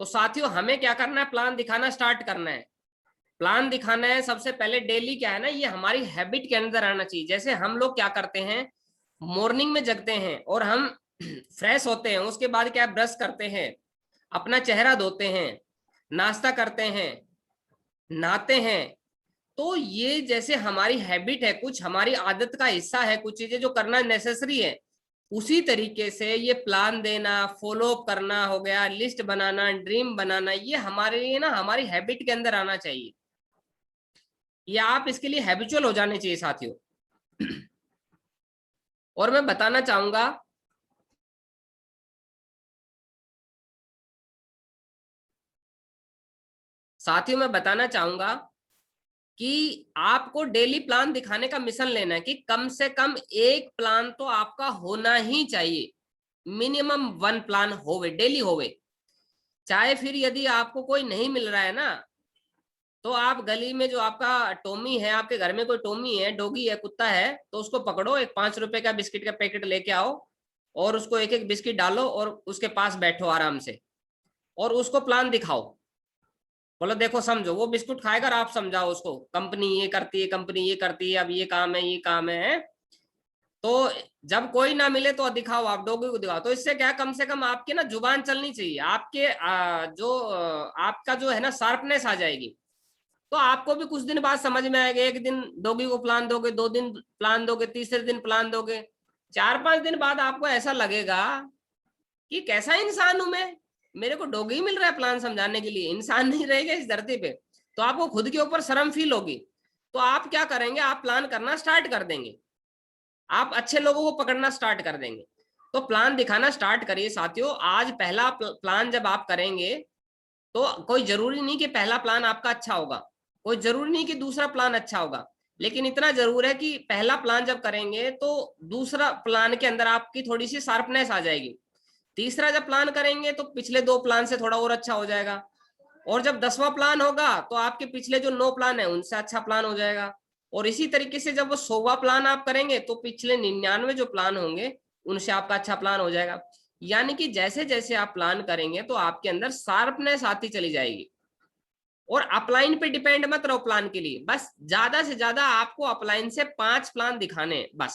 तो साथियों हमें क्या करना है, प्लान दिखाना स्टार्ट करना है। प्लान दिखाना है सबसे पहले डेली, क्या है ना, ये हमारी हैबिट के अंदर आना चाहिए। जैसे हम लोग क्या करते हैं, मॉर्निंग में जगते हैं और हम फ्रेश होते हैं, उसके बाद क्या, ब्रश करते हैं, अपना चेहरा धोते हैं, नाश्ता करते हैं, नहाते हैं। तो ये जैसे हमारी हैबिट है, कुछ हमारी आदत का हिस्सा है, कुछ चीजें जो करना नेसेसरी है, उसी तरीके से ये प्लान देना, फॉलो अप करना हो गया, लिस्ट बनाना, ड्रीम बनाना, ये हमारे लिए ना हमारी हैबिट के अंदर आना चाहिए। ये आप इसके लिए हैबिचुअल हो जाने चाहिए साथियों। और मैं बताना चाहूंगा, साथियों मैं बताना चाहूंगा कि आपको डेली प्लान दिखाने का मिशन लेना है कि कम से कम एक प्लान तो आपका होना ही चाहिए। मिनिमम 1 प्लान होवे, डेली होवे। चाहे फिर यदि आपको कोई नहीं मिल रहा है ना, तो आप गली में जो आपका टोमी है, आपके घर में कोई टोमी है, डॉगी है, कुत्ता है, तो उसको पकड़ो, एक 5 रुपए का बिस्किट का पैकेट लेके आओ और उसको एक एक बिस्किट डालो और उसके पास बैठो आराम से और उसको प्लान दिखाओ। बोलो देखो समझो, वो बिस्कुट खाएगा और आप समझाओ उसको, कंपनी ये करती है, कंपनी ये करती है, अब ये काम है, ये काम है। तो जब कोई ना मिले तो दिखाओ, आप डॉगी को दिखाओ। तो इससे क्या, कम से कम आपकी ना जुबान चलनी चाहिए, आपके आपका जो है ना शार्पनेस आ जाएगी। तो आपको भी कुछ दिन बाद समझ में आएगा। एक दिन डॉगी को प्लान दोगे, 2 दिन प्लान दोगे, तीसरे दिन प्लान दोगे, 4-5 दिन बाद आपको ऐसा लगेगा कि कैसा इंसान हूं मैं, मेरे को डॉगी मिल रहा है प्लान समझाने के लिए, इंसान नहीं रहेगा इस धरती पे। तो आपको खुद के ऊपर शर्म फील होगी। तो आप क्या करेंगे, आप प्लान करना स्टार्ट कर देंगे, आप अच्छे लोगों को पकड़ना स्टार्ट कर देंगे। तो प्लान दिखाना स्टार्ट करिए साथियों। आज पहला प्लान जब आप करेंगे, तो कोई जरूरी नहीं कि पहला प्लान आपका अच्छा होगा, कोई जरूरी नहीं कि दूसरा प्लान अच्छा होगा, लेकिन इतना जरूर है कि पहला प्लान जब करेंगे तो दूसरा प्लान के अंदर आपकी थोड़ी सी शार्पनेस आ जाएगी। तीसरा जब प्लान करेंगे तो पिछले 2 प्लान से थोड़ा और अच्छा हो जाएगा। और जब 10वां प्लान होगा तो आपके पिछले जो 9 प्लान है उनसे अच्छा प्लान हो जाएगा। और इसी तरीके से जब वो 100वां प्लान आप करेंगे तो पिछले 99 जो प्लान होंगे उनसे आपका अच्छा प्लान हो जाएगा। यानी कि जैसे जैसे आप प्लान करेंगे तो आपके अंदर शार्पनेस आती चली जाएगी। और अपलाइन पे डिपेंड मत रहो प्लान के लिए, बस ज्यादा से ज्यादा आपको अपलाइन से 5 प्लान दिखाने, बस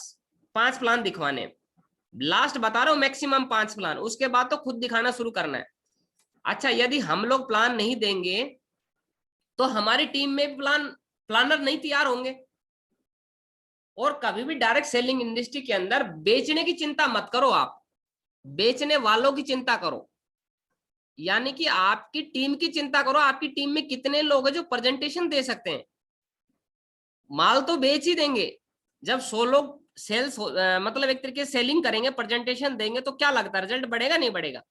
5 प्लान दिखवाने। लास्ट बता रहा हूं, मैक्सिमम 5 प्लान, उसके बाद तो खुद दिखाना शुरू करना है। अच्छा, यदि हम लोग प्लान नहीं देंगे तो हमारी टीम में प्लानर नहीं तैयार होंगे। और कभी भी डायरेक्ट सेलिंग इंडस्ट्री के अंदर बेचने की चिंता मत करो, आप बेचने वालों की चिंता करो। यानी कि आपकी टीम की चिंता करो, आपकी टीम में कितने लोग हैं जो प्रेजेंटेशन दे सकते हैं। माल तो बेच ही देंगे, जब 100 लोग सेल्स मतलब एक तरीके से सेलिंग करेंगे, प्रेजेंटेशन देंगे, तो क्या लगता है रिजल्ट बढ़ेगा नहीं बढ़ेगा?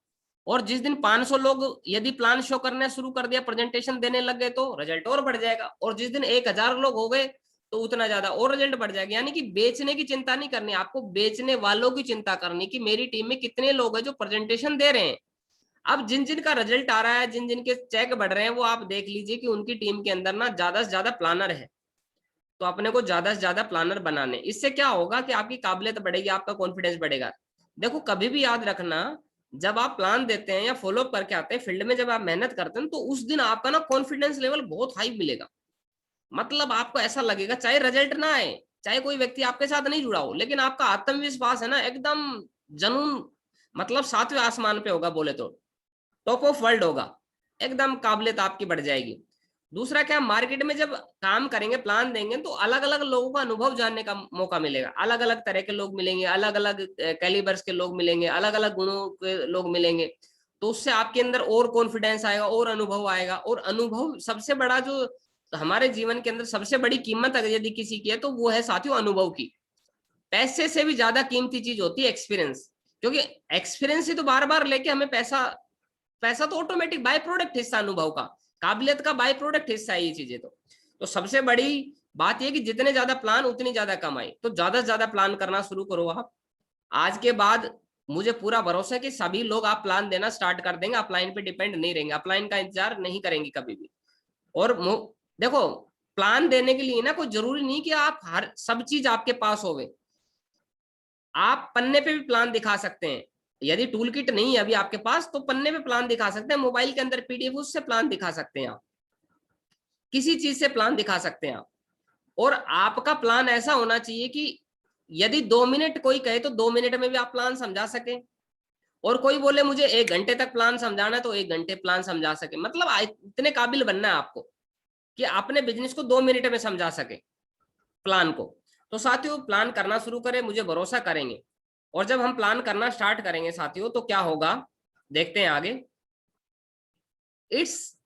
और जिस दिन 500 लोग यदि प्लान शो करना शुरू कर दिया, प्रेजेंटेशन देने लग गए, तो रिजल्ट और बढ़ जाएगा। और जिस दिन 1000 लोग हो गए तो उतना ज्यादा और रिजल्ट बढ़ जाएगा। यानी कि बेचने की चिंता नहीं करनी, आपको बेचने वालों की चिंता करनी कि मेरी टीम में कितने लोग हैं जो प्रेजेंटेशन दे रहे हैं। अब जिन जिन का रिजल्ट आ रहा है, जिन जिन के चेक बढ़ रहे हैं, वो आप देख लीजिए कि उनकी टीम के अंदर ना ज्यादा से ज्यादा प्लानर है। तो अपने को ज्यादा से ज्यादा प्लानर बनाने, इससे क्या होगा कि आपकी काबिलियत बढ़ेगी, आपका कॉन्फिडेंस बढ़ेगा। देखो कभी भी याद रखना, जब आप प्लान देते हैं या फॉलो अप करके आते हैं फील्ड में, जब आप मेहनत करते हैं, तो उस दिन आपका ना कॉन्फिडेंस लेवल बहुत हाई मिलेगा। मतलब आपको ऐसा लगेगा, चाहे रिजल्ट ना आए, चाहे कोई व्यक्ति आपके साथ नहीं जुड़ा हो, लेकिन आपका आत्मविश्वास है ना एकदम जनून, मतलब 7वें आसमान पे होगा, बोले तो टॉप ऑफ वर्ल्ड होगा, एकदम काबिलियत आपकी बढ़ जाएगी। दूसरा क्या, मार्केट में जब काम करेंगे, प्लान देंगे, तो अलग अलग लोगों का अनुभव जानने का मौका मिलेगा। अलग अलग तरह के लोग मिलेंगे, अलग अलग कैलिबर्स के लोग मिलेंगे, अलग अलग गुणों के लोग मिलेंगे। तो उससे आपके अंदर और कॉन्फिडेंस आएगा और अनुभव आएगा। और अनुभव सबसे बड़ा जो हमारे जीवन के अंदर सबसे बड़ी कीमत अगर यदि किसी की है तो वो है साथियों अनुभव की। पैसे से भी ज्यादा कीमती चीज होती है एक्सपीरियंस। क्योंकि एक्सपीरियंस ही तो बार बार लेके हमें पैसा, पैसा तो ऑटोमेटिक बाय प्रोडक्ट हिस्सा अनुभव का, काबिलियत का बाय प्रोडक्ट हिस्सा है ये चीजें। तो सबसे बड़ी बात ये कि जितने ज्यादा प्लान उतनी ज्यादा कमाई। तो ज्यादा से ज्यादा प्लान करना शुरू करो आप। आज के बाद मुझे पूरा भरोसा है कि सभी लोग आप प्लान देना स्टार्ट कर देंगे, अपलाइन पे डिपेंड नहीं रहेंगे, अपलाइन का इंतजार नहीं करेंगे कभी भी। और देखो, प्लान देने के लिए ना कोई जरूरी नहीं कि आप हर सब चीज आपके पास होवे, आप पन्ने पे भी प्लान दिखा सकते हैं। यदि टूल किट नहीं है अभी आपके पास तो पन्ने पे प्लान दिखा सकते हैं, मोबाइल के अंदर पीडीएफ उससे प्लान दिखा सकते हैं आप, किसी चीज से प्लान दिखा सकते हैं आप। और आपका प्लान ऐसा होना चाहिए कि यदि 2 मिनट कोई कहे तो 2 मिनट में भी आप प्लान समझा सके, और कोई बोले मुझे 1 घंटे तक प्लान समझाना है तो 1 घंटे प्लान समझा सके। मतलब इतने काबिल बनना है आपको कि अपने बिजनेस को 2 मिनट में समझा सके प्लान को। तो साथियों प्लान करना शुरू करें, मुझे भरोसा करेंगे। और जब हम प्लान करना स्टार्ट करेंगे साथियों तो क्या होगा देखते हैं आगे। It's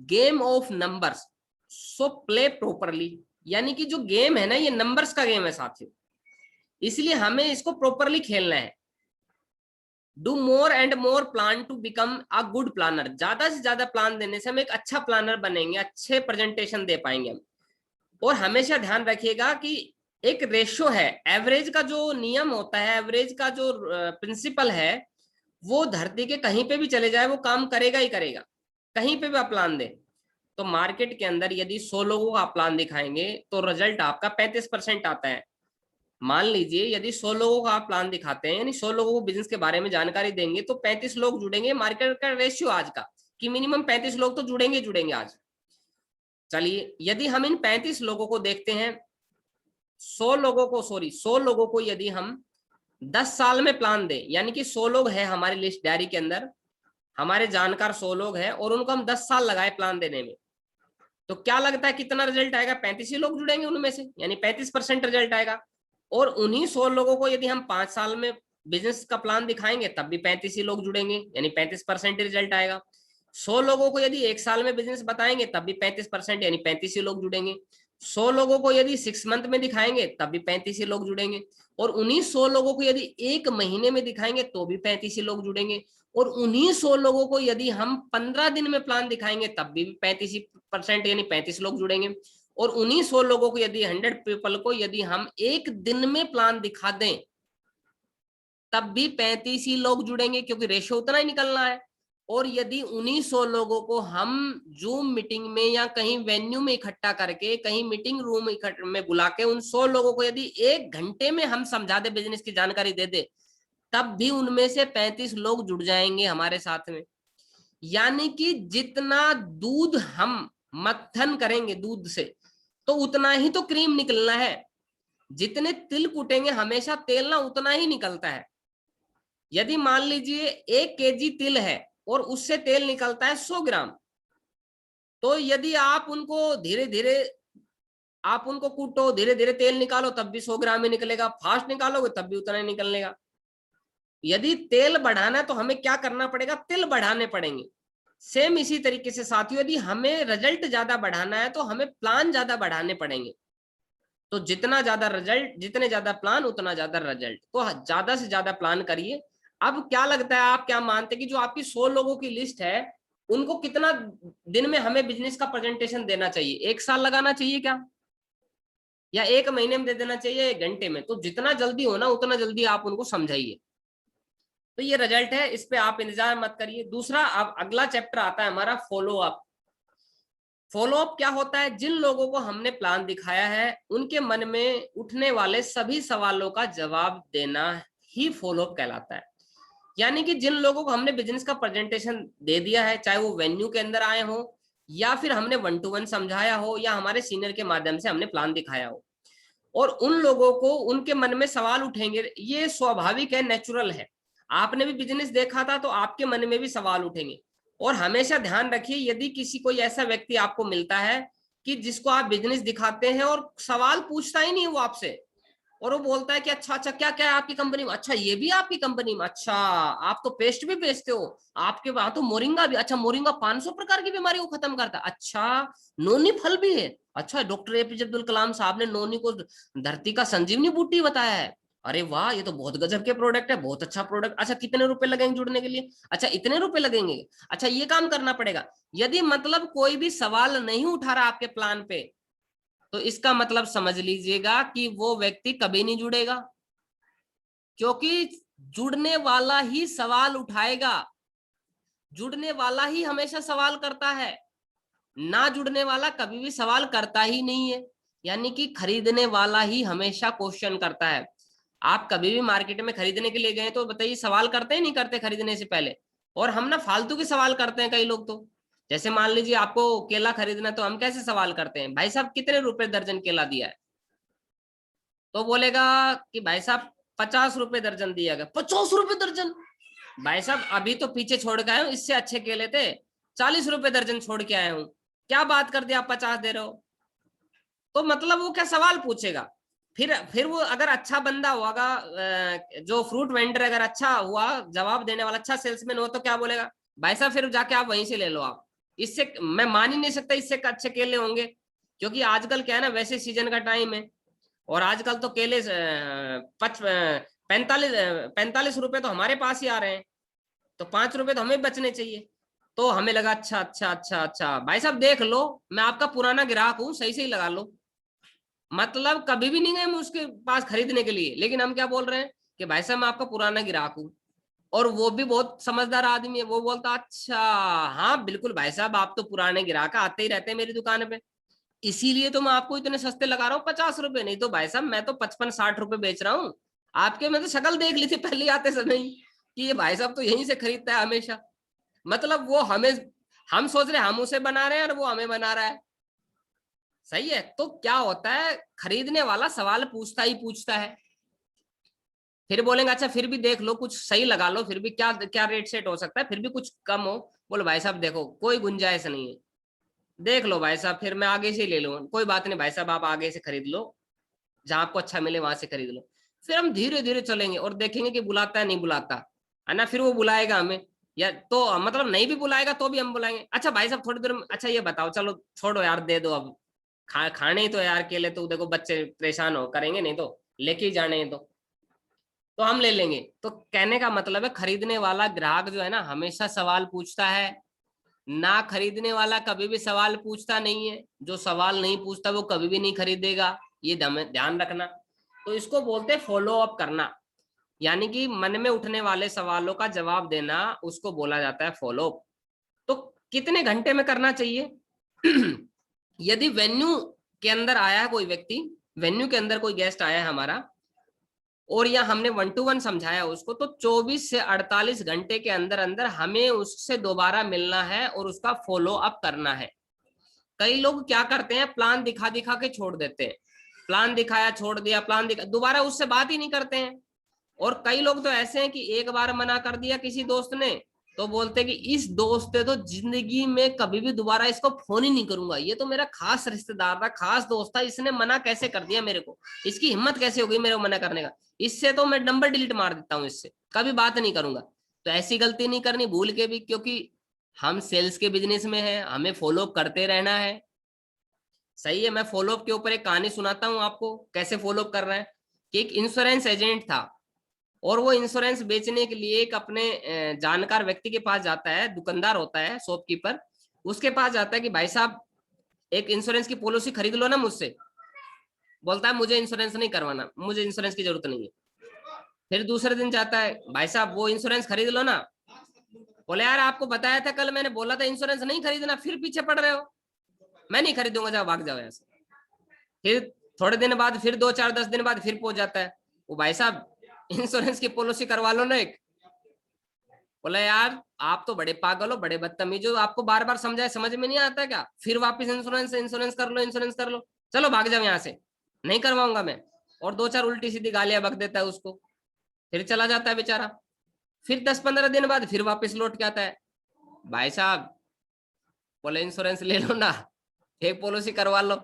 game of numbers, so play properly. यानी कि जो गेम है ना ये नंबर्स का गेम है साथियों, इसलिए हमें इसको प्रॉपरली खेलना है। Do more and more plan to become a good planner. ज्यादा से ज्यादा प्लान देने से हम एक अच्छा प्लानर बनेंगे, अच्छे प्रेजेंटेशन दे पाएंगे हम। और हमेशा ध्यान रखिएगा कि एक रेशो है, एवरेज का जो नियम होता है, एवरेज का जो प्रिंसिपल है, वो धरती के कहीं पे भी चले जाए वो काम करेगा ही करेगा, कहीं पे भी आप प्लान दें। तो मार्केट के अंदर यदि 100 लोगों का आप प्लान दिखाएंगे तो रिजल्ट आपका 35% आता है। मान लीजिए यदि 100 लोगों का आप प्लान दिखाते हैं, यानी 100 लोगों को बिजनेस के बारे में जानकारी देंगे तो 35 लोग जुड़ेंगे। मार्केट का रेशियो आज का कि मिनिमम 35 लोग तो जुड़ेंगे जुड़ेंगे आज। चलिए यदि हम इन 35 लोगों को देखते हैं, 100 लोगों को, सॉरी 100 लोगों को यदि हम 10 साल में प्लान दें, यानी कि 100 लोग हैं हमारी लिस्ट डायरी के अंदर, हमारे जानकार 100 लोग हैं और उनको हम 10 साल लगाए प्लान देने में, तो क्या लगता है कितना रिजल्ट आएगा? 35 ही लोग जुड़ेंगे उनमें से, यानी 35% रिजल्ट आएगा। और उन्हीं 100 लोगों को यदि हम 5 साल में बिजनेस का प्लान दिखाएंगे तब भी 35 ही लोग जुड़ेंगे, यानी 35% रिजल्ट आएगा। 100 लोगों को यदि 1 साल में बिजनेस बताएंगे तब भी 35%, यानी 35 ही लोग जुड़ेंगे। 100 लोगों को यदि 6 मंथ में दिखाएंगे तब भी 35 ही लोग जुड़ेंगे। और उन्हीं 100 लोगों को यदि 1 महीने में दिखाएंगे तो भी 35 ही लोग जुड़ेंगे। और उन्हीं 100 लोगों को यदि हम 15 दिन में प्लान दिखाएंगे तब भी 35%, यानी 35 लोग जुड़ेंगे। और उन्हीं 100 लोगों को यदि 100 पीपल को यदि हम 1 दिन में प्लान दिखा दें तब भी 35 ही लोग जुड़ेंगे, क्योंकि रेशो उतना ही निकलना है। और यदि उन्हीं 100 लोगों को हम जूम मीटिंग में या कहीं वेन्यू में इकट्ठा करके, कहीं मीटिंग रूम में बुला के उन 100 लोगों को यदि 1 घंटे में हम समझा दे, बिजनेस की जानकारी दे दे, तब भी उनमें से 35 लोग जुड़ जाएंगे हमारे साथ में। यानी कि जितना दूध हम मत्थन करेंगे दूध से तो उतना ही तो क्रीम निकलना है, जितने तिल कूटेंगे हमेशा तेल ना उतना ही निकलता है। यदि मान लीजिए 1 kg तिल है और उससे तेल निकलता है 100 ग्राम, तो यदि आप उनको धीरे धीरे आप उनको कूटो, धीरे धीरे तेल निकालो तब भी 100 ग्राम ही निकलेगा, फास्ट निकालोगे तब भी उतना ही निकलेगा। यदि तेल बढ़ाना है तो हमें क्या करना पड़ेगा? तिल बढ़ाने पड़ेंगे। सेम इसी तरीके से साथियों यदि हमें रिजल्ट ज्यादा बढ़ाना है तो हमें प्लान ज्यादा बढ़ाने पड़ेंगे। तो जितना ज्यादा रिजल्ट, जितने ज्यादा प्लान उतना ज्यादा रिजल्ट, तो ज्यादा से ज्यादा प्लान करिए। अब क्या लगता है, आप क्या मानते हैं कि जो आपकी 100 लोगों की लिस्ट है उनको कितना दिन में हमें बिजनेस का प्रेजेंटेशन देना चाहिए? 1 साल लगाना चाहिए क्या, या 1 महीने में दे देना चाहिए, 1 घंटे में? तो जितना जल्दी हो ना उतना जल्दी आप उनको समझाइए। तो ये रिजल्ट है, इस पे आप इंतजार मत करिए। दूसरा, अब अगला चैप्टर आता है हमारा फॉलो अप। फॉलो अप क्या होता है? जिन लोगों को हमने प्लान दिखाया है उनके मन में उठने वाले सभी सवालों का जवाब देना ही फॉलो अप कहलाता है। यानी कि जिन लोगों को हमने बिजनेस का प्रेजेंटेशन दे दिया है, चाहे वो वेन्यू के अंदर आए हो या फिर हमने 1-to-1 समझाया हो या हमारे सीनियर के माध्यम से हमने प्लान दिखाया हो, और उन लोगों को उनके मन में सवाल उठेंगे, ये स्वाभाविक है, नेचुरल है। आपने भी बिजनेस देखा था तो आपके मन में भी सवाल उठेंगे। और हमेशा ध्यान रखिए यदि किसी कोई ऐसा व्यक्ति आपको मिलता है कि जिसको आप बिजनेस दिखाते हैं और सवाल पूछता ही नहीं वो आपसे, और वो बोलता है कि अच्छा अच्छा क्या क्या है आपकी कंपनी में, अच्छा ये भी आपकी कंपनी में, अच्छा आप तो पेस्ट भी बेचते हो, आपके वहां तो मोरिंगा भी, अच्छा मोरिंगा 500 प्रकार की बीमारी को खत्म करता है, अच्छा नोनी फल भी है, अच्छा डॉक्टर एपीजे अब्दुल कलाम साहब ने नोनी को धरती का संजीवनी बूटी बताया है, अरे वाह ये तो बहुत गजब के प्रोडक्ट है, बहुत अच्छा प्रोडक्ट, अच्छा कितने रुपए लगेंगे जुड़ने के लिए, अच्छा इतने रुपए लगेंगे, अच्छा ये काम करना पड़ेगा। यदि मतलब कोई भी सवाल नहीं उठा रहा आपके प्लान पे तो इसका मतलब समझ लीजिएगा कि वो व्यक्ति कभी नहीं जुड़ेगा, क्योंकि जुड़ने वाला ही सवाल उठाएगा, जुड़ने वाला ही हमेशा सवाल करता है, ना जुड़ने वाला कभी भी सवाल करता ही नहीं है। यानी कि खरीदने वाला ही हमेशा क्वेश्चन करता है। आप कभी भी मार्केट में खरीदने के लिए गए तो बताइए सवाल करते हैं नहीं करते खरीदने से पहले? और हम ना फालतू के सवाल करते हैं कई लोग तो। जैसे मान लीजिए आपको केला खरीदना, तो हम कैसे सवाल करते हैं, भाई साहब कितने रुपए दर्जन केला दिया है? तो बोलेगा कि भाई साहब 50 रुपए दर्जन दिया गया। 50 रुपए दर्जन? भाई साहब अभी तो पीछे छोड़ के आए हूँ, इससे अच्छे केले थे, 40 रुपए दर्जन छोड़ के आए हूँ, क्या बात कर दिया आप 50 दे रहे हो? तो मतलब वो क्या सवाल पूछेगा? फिर वो अगर अच्छा बंदा होगा, जो फ्रूट वेंडर अगर अच्छा हुआ, जवाब देने वाला अच्छा सेल्समैन हो, तो क्या बोलेगा, भाई साहब फिर जाके आप वहीं से ले लो आप, इससे मैं मान ही नहीं सकता इससे अच्छे केले होंगे। क्योंकि आजकल क्या है ना, वैसे सीजन का टाइम है, और आजकल तो केले 45 रुपए तो हमारे पास ही आ रहे हैं, तो 5 रुपए तो हमें बचने चाहिए। तो हमें लगा अच्छा अच्छा अच्छा अच्छा, भाई साहब देख लो, मैं आपका पुराना ग्राहक हूँ, सही सही लगा लो। मतलब कभी भी नहीं गए हम उसके पास खरीदने के लिए, लेकिन हम क्या बोल रहे हैं कि भाई साहब मैं आपका पुराना ग्राहक हूँ। और वो भी बहुत समझदार आदमी है, वो बोलता अच्छा हाँ बिल्कुल भाई साहब, आप तो पुराने ग्राहक आते ही रहते हैं मेरी दुकान पे, इसीलिए तो मैं आपको इतने सस्ते लगा रहा हूँ 50 रुपए, नहीं तो भाई साहब मैं तो 55-60 रुपए बेच रहा हूँ। आपके मैं तो शक्ल देख ली थी पहले आते समय ही, कि ये भाई साहब तो यहीं से खरीदता है हमेशा। मतलब वो हमें, हम सोच रहे हैं हम उसे बना रहे हैं और वो हमें बना रहा है। सही है, तो क्या होता है, खरीदने वाला सवाल पूछता ही पूछता है। फिर बोलेंगे अच्छा फिर भी देख लो, कुछ सही लगा लो, फिर भी क्या क्या रेट सेट हो सकता है, फिर भी कुछ कम हो। बोलो भाई साहब देखो कोई गुंजाइश नहीं है, देख लो भाई साहब, फिर मैं आगे से ही ले लूँ, कोई बात नहीं भाई साहब आप आगे से खरीद लो, जहां आपको अच्छा मिले वहां से खरीद लो। फिर हम धीरे धीरे चलेंगे और देखेंगे कि बुलाता है नहीं बुलाता है ना, फिर वो बुलाएगा हमें, या तो मतलब नहीं भी बुलाएगा तो भी हम बुलाएंगे, अच्छा भाई साहब थोड़ी देर में, अच्छा ये बताओ, चलो छोड़ो यार दे दो अब, खाने ही तो यार केले, तो देखो बच्चे परेशान हो करेंगे नहीं तो लेके ही जाने हैं तो हम ले लेंगे। तो कहने का मतलब है खरीदने वाला ग्राहक जो है ना हमेशा सवाल पूछता है, ना खरीदने वाला कभी भी सवाल पूछता नहीं है, जो सवाल नहीं पूछता वो कभी भी नहीं खरीदेगा, ये ध्यान रखना। तो इसको बोलते हैं फॉलो अप करना, यानी कि मन में उठने वाले सवालों का जवाब देना, उसको बोला जाता है फॉलो अप। तो कितने घंटे में करना चाहिए? यदि वेन्यू के अंदर आया है कोई व्यक्ति, वेन्यू के अंदर कोई गेस्ट आया है हमारा, और या हमने 1-to-1 समझाया उसको, तो 24 से 48 घंटे के अंदर अंदर हमें उससे दोबारा मिलना है और उसका फॉलो अप करना है। कई लोग क्या करते हैं, प्लान दिखा दिखा के छोड़ देते हैं, प्लान दिखाया छोड़ दिया, प्लान दिखा, दोबारा उससे बात ही नहीं करते हैं। और कई लोग तो ऐसे हैं कि एक बार मना कर दिया किसी दोस्त ने, तो बोलते कि इस दोस्त ने तो जिंदगी में कभी भी दोबारा इसको फोन ही नहीं करूंगा, ये तो मेरा खास रिश्तेदार था, खास दोस्त था, इसने मना कैसे कर दिया मेरे को, इसकी हिम्मत कैसे हो गई मेरे को मना करने का, इससे तो मैं नंबर डिलीट मार देता हूँ, इससे कभी बात नहीं करूंगा। तो ऐसी गलती नहीं करनी भूल के भी, क्योंकि हम सेल्स के बिजनेस में हैं, हमें फॉलो अप करते रहना है। सही है, मैं फॉलो अप के ऊपर एक कहानी सुनाता हूँ आपको, कैसे फॉलो अप कर रहे हैं। कि एक इंश्योरेंस एजेंट था, और वो इंश्योरेंस बेचने के लिए एक अपने जानकार व्यक्ति के पास जाता है, दुकानदार होता है शॉपकीपर, उसके पास जाता है कि भाई साहब एक इंश्योरेंस की पॉलिसी खरीद लो ना मुझसे। बोलता है मुझे इंश्योरेंस नहीं करवाना, मुझे इंश्योरेंस की जरूरत नहीं है। फिर दूसरे दिन जाता है, भाई साहब वो इंश्योरेंस खरीद लो ना। बोले यार आपको बताया था कल, मैंने बोला था इंश्योरेंस नहीं खरीदना, फिर पीछे पड़ रहे हो। मैं नहीं खरीदूंगा, जाओ भाग जाओ यहाँ से। फिर थोड़े दिन बाद, फिर 2-4-10 दिन बाद फिर पहुंच जाता है, वो भाई साहब इंश्योरेंस की पॉलिसी करवा लो ना एक। बोला यार आप तो बड़े पागल हो, बड़े बदतमीज हो, आपको बार बार समझाए समझ में नहीं आता क्या, फिर वापस इंश्योरेंस इंश्योरेंस कर लो, इंश्योरेंस कर लो, चलो भाग जाओ यहाँ से, नहीं करवाऊंगा मैं। और 2-4 उल्टी सीधी गालियां बक देता है उसको, फिर चला जाता है बेचारा। फिर 10-15 दिन बाद फिर वापस लौट के आता है, भाई साहब बोले इंश्योरेंस ले लो ना, एक पॉलिसी करवा लो।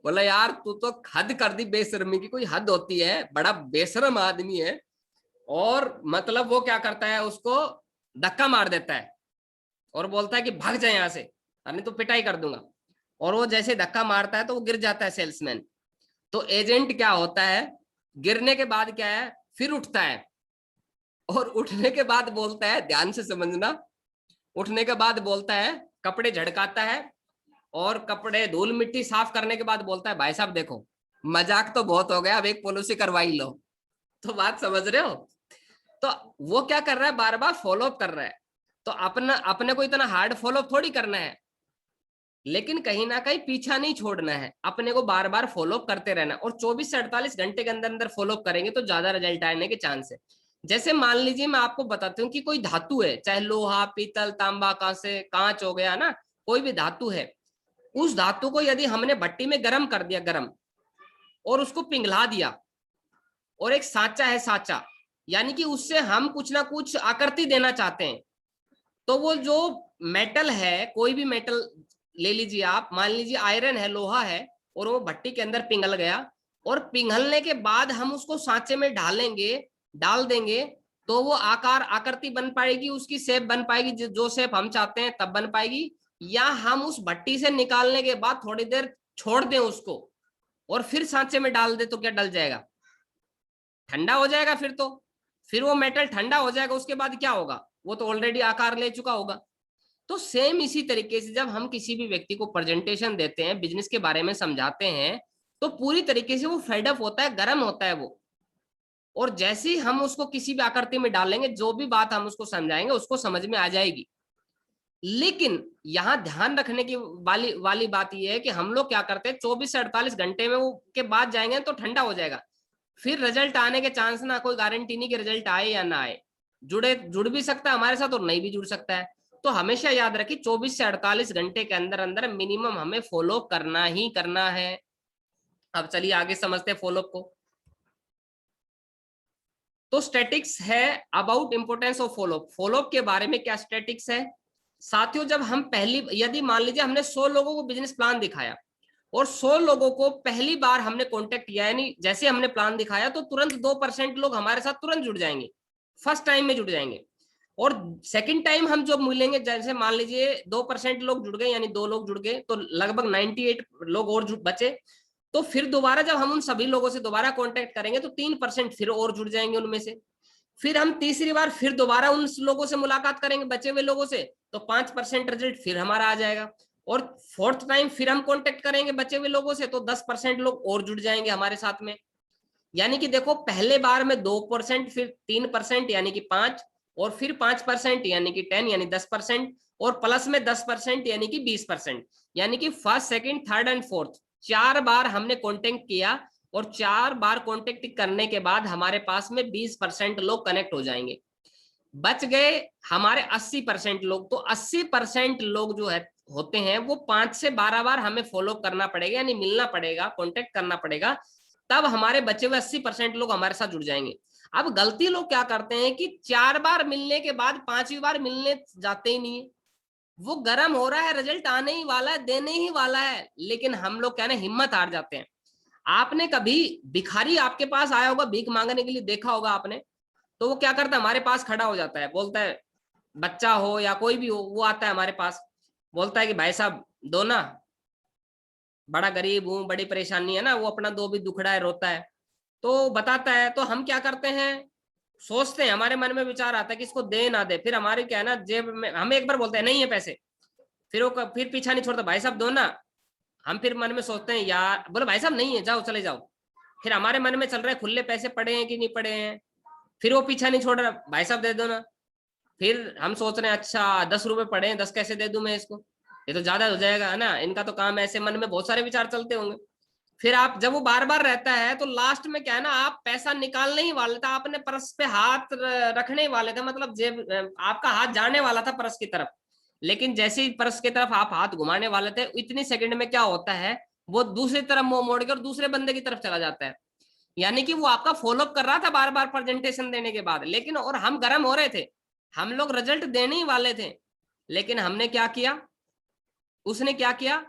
बोला यार तू तो हद कर दी बेशर्मी की, कोई हद होती है, बड़ा बेशरम आदमी है। और मतलब वो क्या करता है, उसको धक्का मार देता है और बोलता है कि भाग जाए यहाँ से, नहीं तो पिटाई कर दूंगा। और वो जैसे धक्का मारता है तो वो गिर जाता है सेल्समैन। तो एजेंट क्या होता है, गिरने के बाद क्या है, फिर उठता है, और उठने के बाद बोलता है, ध्यान से समझना, उठने के बाद बोलता है, कपड़े झड़काता है, और कपड़े धूल मिट्टी साफ करने के बाद बोलता है भाई साहब देखो मजाक तो बहुत हो गया, अब एक पॉलिसी करवाई लो। तो बात समझ रहे हो? तो वो क्या कर रहा है, बार बार फॉलो अप कर रहा है। तो अपना अपने को इतना हार्ड फॉलो अप थोड़ी करना है, लेकिन कहीं ना कहीं पीछा नहीं छोड़ना है, अपने को बार बार फॉलो करते रहना, और 24 से 48 घंटे के अंदर अंदर फॉलो करेंगे तो ज्यादा रिजल्ट आने के चांस है। जैसे मान लीजिए मैं आपको बताती हूँ कि कोई धातु है, चाहे लोहा, पीतल, तांबा, कांसे, कांच हो गया ना, कोई भी धातु है, उस धातु को यदि हमने भट्टी में गर्म कर दिया, गर्म, और उसको पिघला दिया, और एक साँचा है, साँचा, यानी कि उससे हम कुछ ना कुछ आकृति देना चाहते हैं, तो वो जो मेटल है, कोई भी मेटल ले लीजिए आप, मान लीजिए आयरन है, लोहा है, और वो भट्टी के अंदर पिघल गया, और पिघलने के बाद हम उसको सांचे में ढालेंगे, डाल देंगे, तो वो आकार, आकृति बन पाएगी, उसकी शेप बन पाएगी, जो शेप हम चाहते हैं तब बन पाएगी। या हम उस भट्टी से निकालने के बाद थोड़ी देर छोड़ दें उसको, और फिर सांचे में डाल दे, तो क्या डल जाएगा? ठंडा हो जाएगा। फिर वो मेटल ठंडा हो जाएगा, उसके बाद क्या होगा? वो तो ऑलरेडी आकार ले चुका होगा। तो सेम इसी तरीके से जब हम किसी भी व्यक्ति को प्रेजेंटेशन देते हैं, बिजनेस के बारे में समझाते हैं, तो पूरी तरीके से वो फेडअप होता है, गर्म होता है वो, और जैसे ही हम उसको किसी भी आकृति में डालेंगे, जो भी बात हम उसको समझाएंगे उसको समझ में आ जाएगी। लेकिन यहाँ ध्यान रखने की वाली वाली बात यह है कि हम लोग क्या करते हैं, 24 से 48 घंटे में वो के बाद जाएंगे तो ठंडा हो जाएगा, फिर रिजल्ट आने के चांस ना, कोई गारंटी नहीं कि रिजल्ट आए या ना आए, जुड़ भी सकता है हमारे साथ और नहीं भी जुड़ सकता है। तो हमेशा याद रखिए 24 से 48 घंटे के अंदर अंदर मिनिमम हमें फॉलो करना ही करना है। अब चलिए आगे समझते हैं फॉलो को। तो स्टैटिक्स है about importance of follow. Follow के बारे में क्या स्टैटिक्स है साथियों? जब हम पहली, यदि मान लीजिए हमने 100 लोगों को बिजनेस प्लान दिखाया, और 100 लोगों को पहली बार हमने कांटेक्ट किया, यानी जैसे हमने प्लान दिखाया तो तुरंत 2% लोग हमारे साथ तुरंत जुड़ जाएंगे, फर्स्ट टाइम में जुड़ जाएंगे। और सेकंड टाइम हम जब मिलेंगे, जैसे मान लीजिए 2% लोग जुड़ गए, यानी 2 लोग जुड़ गए, तो लगभग 98 लोग और बचे। तो फिर दोबारा जब हम उन सभी लोगों से दोबारा कांटेक्ट करेंगे तो 3% फिर और जुड़ जाएंगे उनमें से। फिर हम तीसरी बार फिर दोबारा उन लोगों से मुलाकात करेंगे, बचे हुए लोगों से, तो 5% रिजल्ट फिर हमारा आ जाएगा। और फोर्थ टाइम फिर हम कांटेक्ट करेंगे बचे हुए लोगों से, तो 10% लोग और जुड़ जाएंगे हमारे साथ में। यानी कि देखो, पहले बार में 2%, फिर 3% यानी कि 5, और फिर 5% यानी कि 10 यानी 10%, और प्लस में 10% यानी कि 20%। यानी कि first, second, third and fourth 4 बार हमने कांटेक्ट किया, और 4 बार कांटेक्ट करने के बाद हमारे पास में 20% लोग कनेक्ट हो जाएंगे। बच गए हमारे 80% लोग। तो 80% लोग जो है होते हैं, वो 5 से 12 बार हमें फॉलो करना पड़ेगा, यानी मिलना पड़ेगा, कांटेक्ट करना पड़ेगा, तब हमारे बचे हुए 80% लोग हमारे साथ जुड़ जाएंगे। अब गलती लोग क्या करते हैं कि 4 बार मिलने के बाद 5वीं बार मिलने जाते ही नहीं है। वो गर्म हो रहा है, रिजल्ट आने ही वाला है, देने ही वाला है, लेकिन हम लोग क्या ना, हिम्मत हार जाते हैं। आपने कभी भिखारी आपके पास आया होगा भीख मांगने के लिए, देखा होगा आपने, तो वो क्या करता है, हमारे पास खड़ा हो जाता है, बोलता है, बच्चा हो या कोई भी हो, वो आता है हमारे पास, बोलता है कि भाई साहब दो ना, बड़ा गरीब हूं, बड़ी परेशानी है ना, वो अपना दो भी दुखड़ा है, रोता है, तो बताता है। तो हम क्या करते हैं, सोचते हैं, हमारे मन में विचार आता है कि इसको दे ना दे, फिर हमारे क्या है ना, जेब में हम एक बार बोलते हैं नहीं है पैसे, फिर वो फिर पीछा नहीं छोड़ता, भाई साहब दो ना। हम फिर मन में सोचते हैं यार, बोले भाई साहब नहीं है, जाओ चले जाओ। फिर हमारे मन में चल रहा है खुले पैसे पड़े हैं कि नहीं पड़े हैं, फिर वो पीछा नहीं छोड़ रहा, भाई साहब दे दो ना। फिर हम सोच रहे हैं अच्छा 10 रुपए पड़े हैं, 10 कैसे दे दूं मैं इसको, ये तो ज्यादा हो जाएगा है ना, इनका तो काम ऐसे, मन में बहुत सारे विचार चलते होंगे। फिर आप जब वो बार बार रहता है तो लास्ट में क्या है ना, आप पैसा निकालने ही वाले थे, आपने पर्स पे हाथ रखने ही वाले थे, मतलब जेब, आपका हाथ जाने वाला था पर्स की तरफ, लेकिन जैसे ही पर्स की तरफ आप हाथ घुमाने वाले थे, इतनी सेकंड में क्या होता है, वो दूसरी तरफ मुंह मोड़ के और दूसरे बंदे की तरफ चला जाता है। यानी कि वो आपका फॉलोअप कर रहा था बार बार प्रेजेंटेशन देने के बाद, लेकिन और हम गर्म हो रहे थे, हम लोग रिजल्ट देने ही वाले थे, लेकिन हमने क्या किया, उसने क्या किया,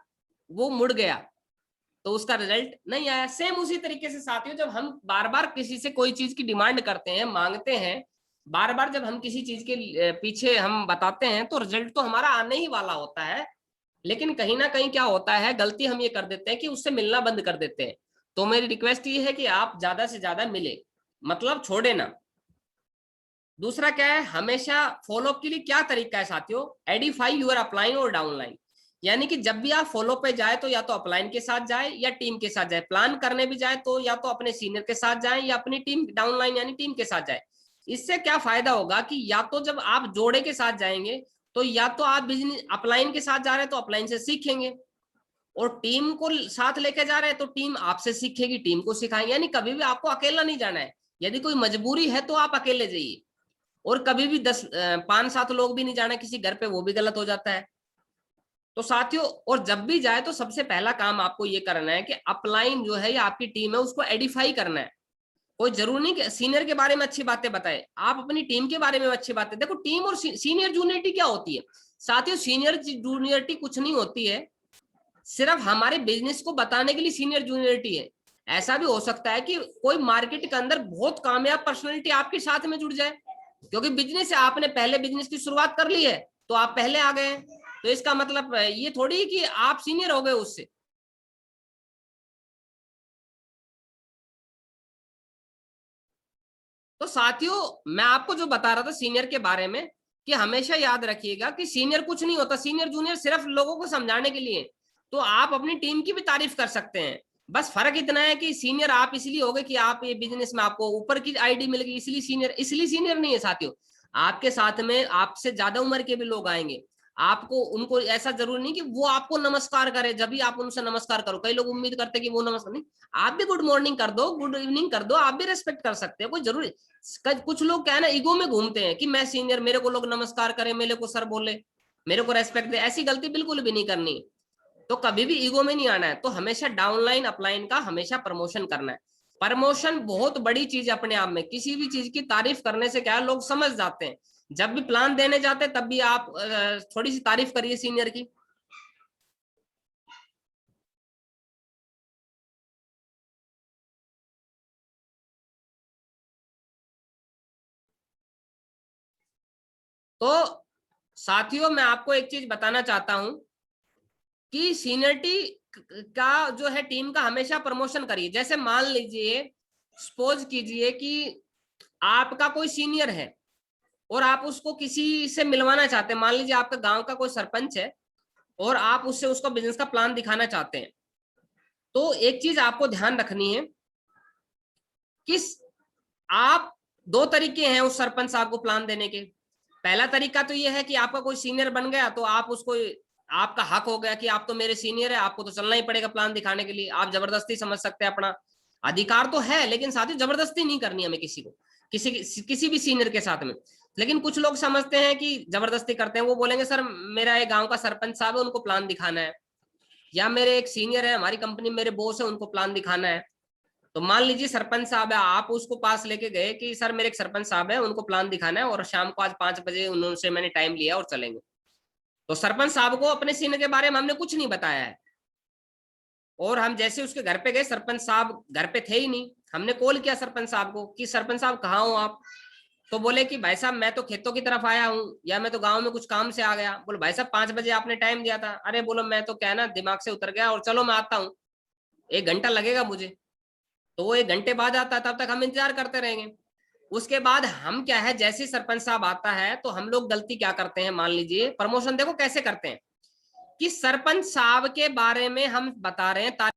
वो मुड़ गया, तो उसका रिजल्ट नहीं आया। सेम उसी तरीके से साथियों, जब हम बार बार किसी से कोई चीज की डिमांड करते हैं, मांगते हैं, बार बार जब हम किसी चीज के पीछे हम बताते हैं, तो रिजल्ट तो हमारा आने ही वाला होता है, लेकिन कहीं ना कहीं क्या होता है, गलती हम ये कर देते हैं कि उससे मिलना बंद कर देते हैं। तो मेरी रिक्वेस्ट ये है कि आप ज्यादा से ज्यादा मिले, मतलब छोड़े ना। दूसरा क्या है, हमेशा फॉलोअप के लिए क्या तरीका है साथियों, एडिफाई यूर अपलाइन और डाउनलाइन। यानी कि जब भी आप फॉलो पे जाए तो या तो अपलाइन के साथ जाए या टीम के साथ जाए, प्लान करने भी जाए तो या तो अपने सीनियर के साथ जाए या अपनी टीम डाउनलाइन यानी टीम के साथ जाए। इससे क्या फायदा होगा कि या तो जब आप जोड़े के साथ जाएंगे, तो या तो आप बिजनेस अपलाइन के साथ जा रहे हैं तो अपलाइन से सीखेंगे, और टीम को साथ लेके जा रहे हैं तो टीम आपसे सीखेगी, टीम को सिखाएंगे। यानी कभी भी आपको अकेला नहीं जाना है। यदि कोई मजबूरी है तो आप अकेले जाइए, और कभी भी 5-7 लोग भी नहीं जाना किसी घर पे, वो भी गलत हो जाता है। तो साथियों, और जब भी जाए तो सबसे पहला काम आपको ये करना है कि अपलाइन जो है या आपकी टीम है उसको एडिफाई करना है। कोई जरूरी नहीं कि सीनियर के बारे में अच्छी बातें बताए, आप अपनी टीम के बारे में अच्छी बातें। देखो टीम और सीनियर जूनियरिटी क्या होती है साथियों? सीनियर जूनियरिटी कुछ नहीं होती है, सिर्फ हमारे बिजनेस को बताने के लिए सीनियर जूनियरिटी है। ऐसा भी हो सकता है कि कोई मार्केट के अंदर बहुत कामयाब पर्सनैलिटी आपके साथ में जुड़ जाए, क्योंकि बिजनेस है, आपने पहले बिजनेस की शुरुआत कर ली है तो आप पहले आ गए, तो इसका मतलब ये थोड़ी कि आप सीनियर हो गए उससे। तो साथियों, मैं आपको जो बता रहा था सीनियर के बारे में, कि हमेशा याद रखिएगा कि सीनियर कुछ नहीं होता, सीनियर जूनियर सिर्फ लोगों को समझाने के लिए। तो आप अपनी टीम की भी तारीफ कर सकते हैं, बस फर्क इतना है कि सीनियर आप इसलिए हो गए कि आप ये बिजनेस में आपको ऊपर की आईडी मिल गई, इसलिए सीनियर, इसलिए सीनियर नहीं है साथियों। आपके साथ में आपसे ज्यादा उम्र के भी लोग आएंगे, आपको उनको ऐसा जरूरी नहीं कि वो आपको नमस्कार करे, जब भी आप उनसे नमस्कार करो। कई लोग उम्मीद करते हैं कि वो नमस्कार नहीं, आप भी गुड मॉर्निंग कर दो, गुड इवनिंग कर दो, आप भी रेस्पेक्ट कर सकते हैं, कोई जरूरी। कुछ लोग क्या है ना, ईगो में घूमते हैं कि मैं सीनियर, मेरे को लोग नमस्कार करें, मेरे को सर बोले, मेरे को रेस्पेक्ट दे। ऐसी गलती बिल्कुल भी नहीं करनी। तो कभी भी ईगो में नहीं आना है, तो हमेशा डाउनलाइन अपलाइन का हमेशा प्रमोशन करना है। प्रमोशन बहुत बड़ी चीज है अपने आप में। किसी भी चीज की तारीफ करने से क्या है, लोग समझ जाते हैं। जब भी प्लान देने जाते हैं तब भी आप थोड़ी सी तारीफ करिए सीनियर की। तो साथियों, मैं आपको एक चीज बताना चाहता हूं कि सीनियरिटी का जो है टीम का हमेशा प्रमोशन करिए। जैसे मान लीजिए, सपोज कीजिए कि आपका कोई सीनियर है और आप उसको किसी से मिलवाना चाहते हैं। मान लीजिए आपका गांव का कोई सरपंच है और आप उससे उसको बिजनेस का प्लान दिखाना चाहते हैं। तो एक चीज आपको ध्यान रखनी है कि आप, दो तरीके हैं उस सरपंच साहब को प्लान देने के। पहला तरीका तो यह है कि आपका कोई सीनियर बन गया तो आप उसको, आपका हक हो गया कि आप तो मेरे सीनियर है, आपको तो चलना ही पड़ेगा प्लान दिखाने के लिए। आप जबरदस्ती समझ सकते हैं, अपना अधिकार तो है, लेकिन साथ ही जबरदस्ती नहीं करनी हमें किसी को, किसी भी सीनियर के साथ में। लेकिन कुछ लोग समझते हैं कि जबरदस्ती करते हैं। वो बोलेंगे सर मेरा एक गांव का सरपंच साहब है, उनको प्लान दिखाना है, या मेरे एक सीनियर है हमारी कंपनी, मेरे बॉस है, उनको प्लान दिखाना है। तो मान लीजिए सरपंच साहब है, आप उसको पास लेके गए कि सर मेरे एक सरपंच साहब है, उनको प्लान दिखाना है और शाम को आज 5 बजे उनसे मैंने टाइम लिया और चलेंगे। तो सरपंच साहब को अपने सीनियर के बारे में हमने कुछ नहीं बताया है, और हम जैसे उसके घर पे गए, सरपंच साहब घर पे थे ही नहीं। हमने कॉल किया सरपंच साहब को कि सरपंच साहब कहाँ हो आप? तो बोले कि भाई साहब मैं तो खेतों की तरफ आया हूँ, या मैं तो गांव में कुछ काम से आ गया। बोले भाई साहब 5 बजे आपने टाइम दिया था। अरे बोलो मैं तो क्या है ना, दिमाग से उतर गया, और चलो मैं आता हूँ, 1 घंटा लगेगा मुझे। तो वो 1 घंटे बाद आता है, तब तक हम इंतजार करते रहेंगे। उसके बाद हम क्या है, जैसे सरपंच साहब आता है तो हम लोग गलती क्या करते हैं, मान लीजिए प्रमोशन देखो कैसे करते हैं कि सरपंच साहब के बारे में हम बता रहे हैं।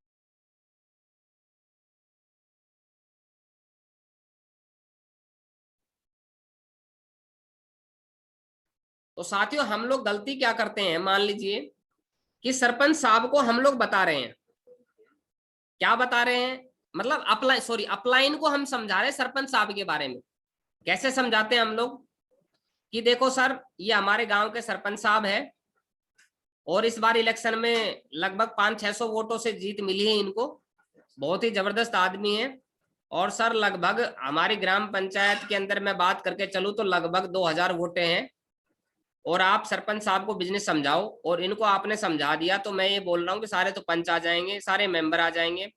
तो साथियों, हम लोग गलती क्या करते हैं, मान लीजिए कि सरपंच साहब को हम लोग बता रहे हैं, क्या बता रहे हैं, मतलब अपलाइन, सॉरी अपलाइन को हम समझा रहे हैं सरपंच साहब के बारे में। कैसे समझाते हैं हम लोग कि देखो सर ये हमारे गांव के सरपंच साहब है, और इस बार इलेक्शन में लगभग 500-600 वोटों से जीत मिली है इनको, बहुत ही जबरदस्त आदमी है। और सर लगभग हमारी ग्राम पंचायत के अंदर मैं बात करके चलूँ तो लगभग 2000 वोटें हैं। और आप सरपंच साहब को बिजनेस समझाओ, और इनको आपने समझा दिया तो मैं ये बोल रहा हूँ कि सारे तो पंच आ जाएंगे, सारे मेंबर आ जाएंगे,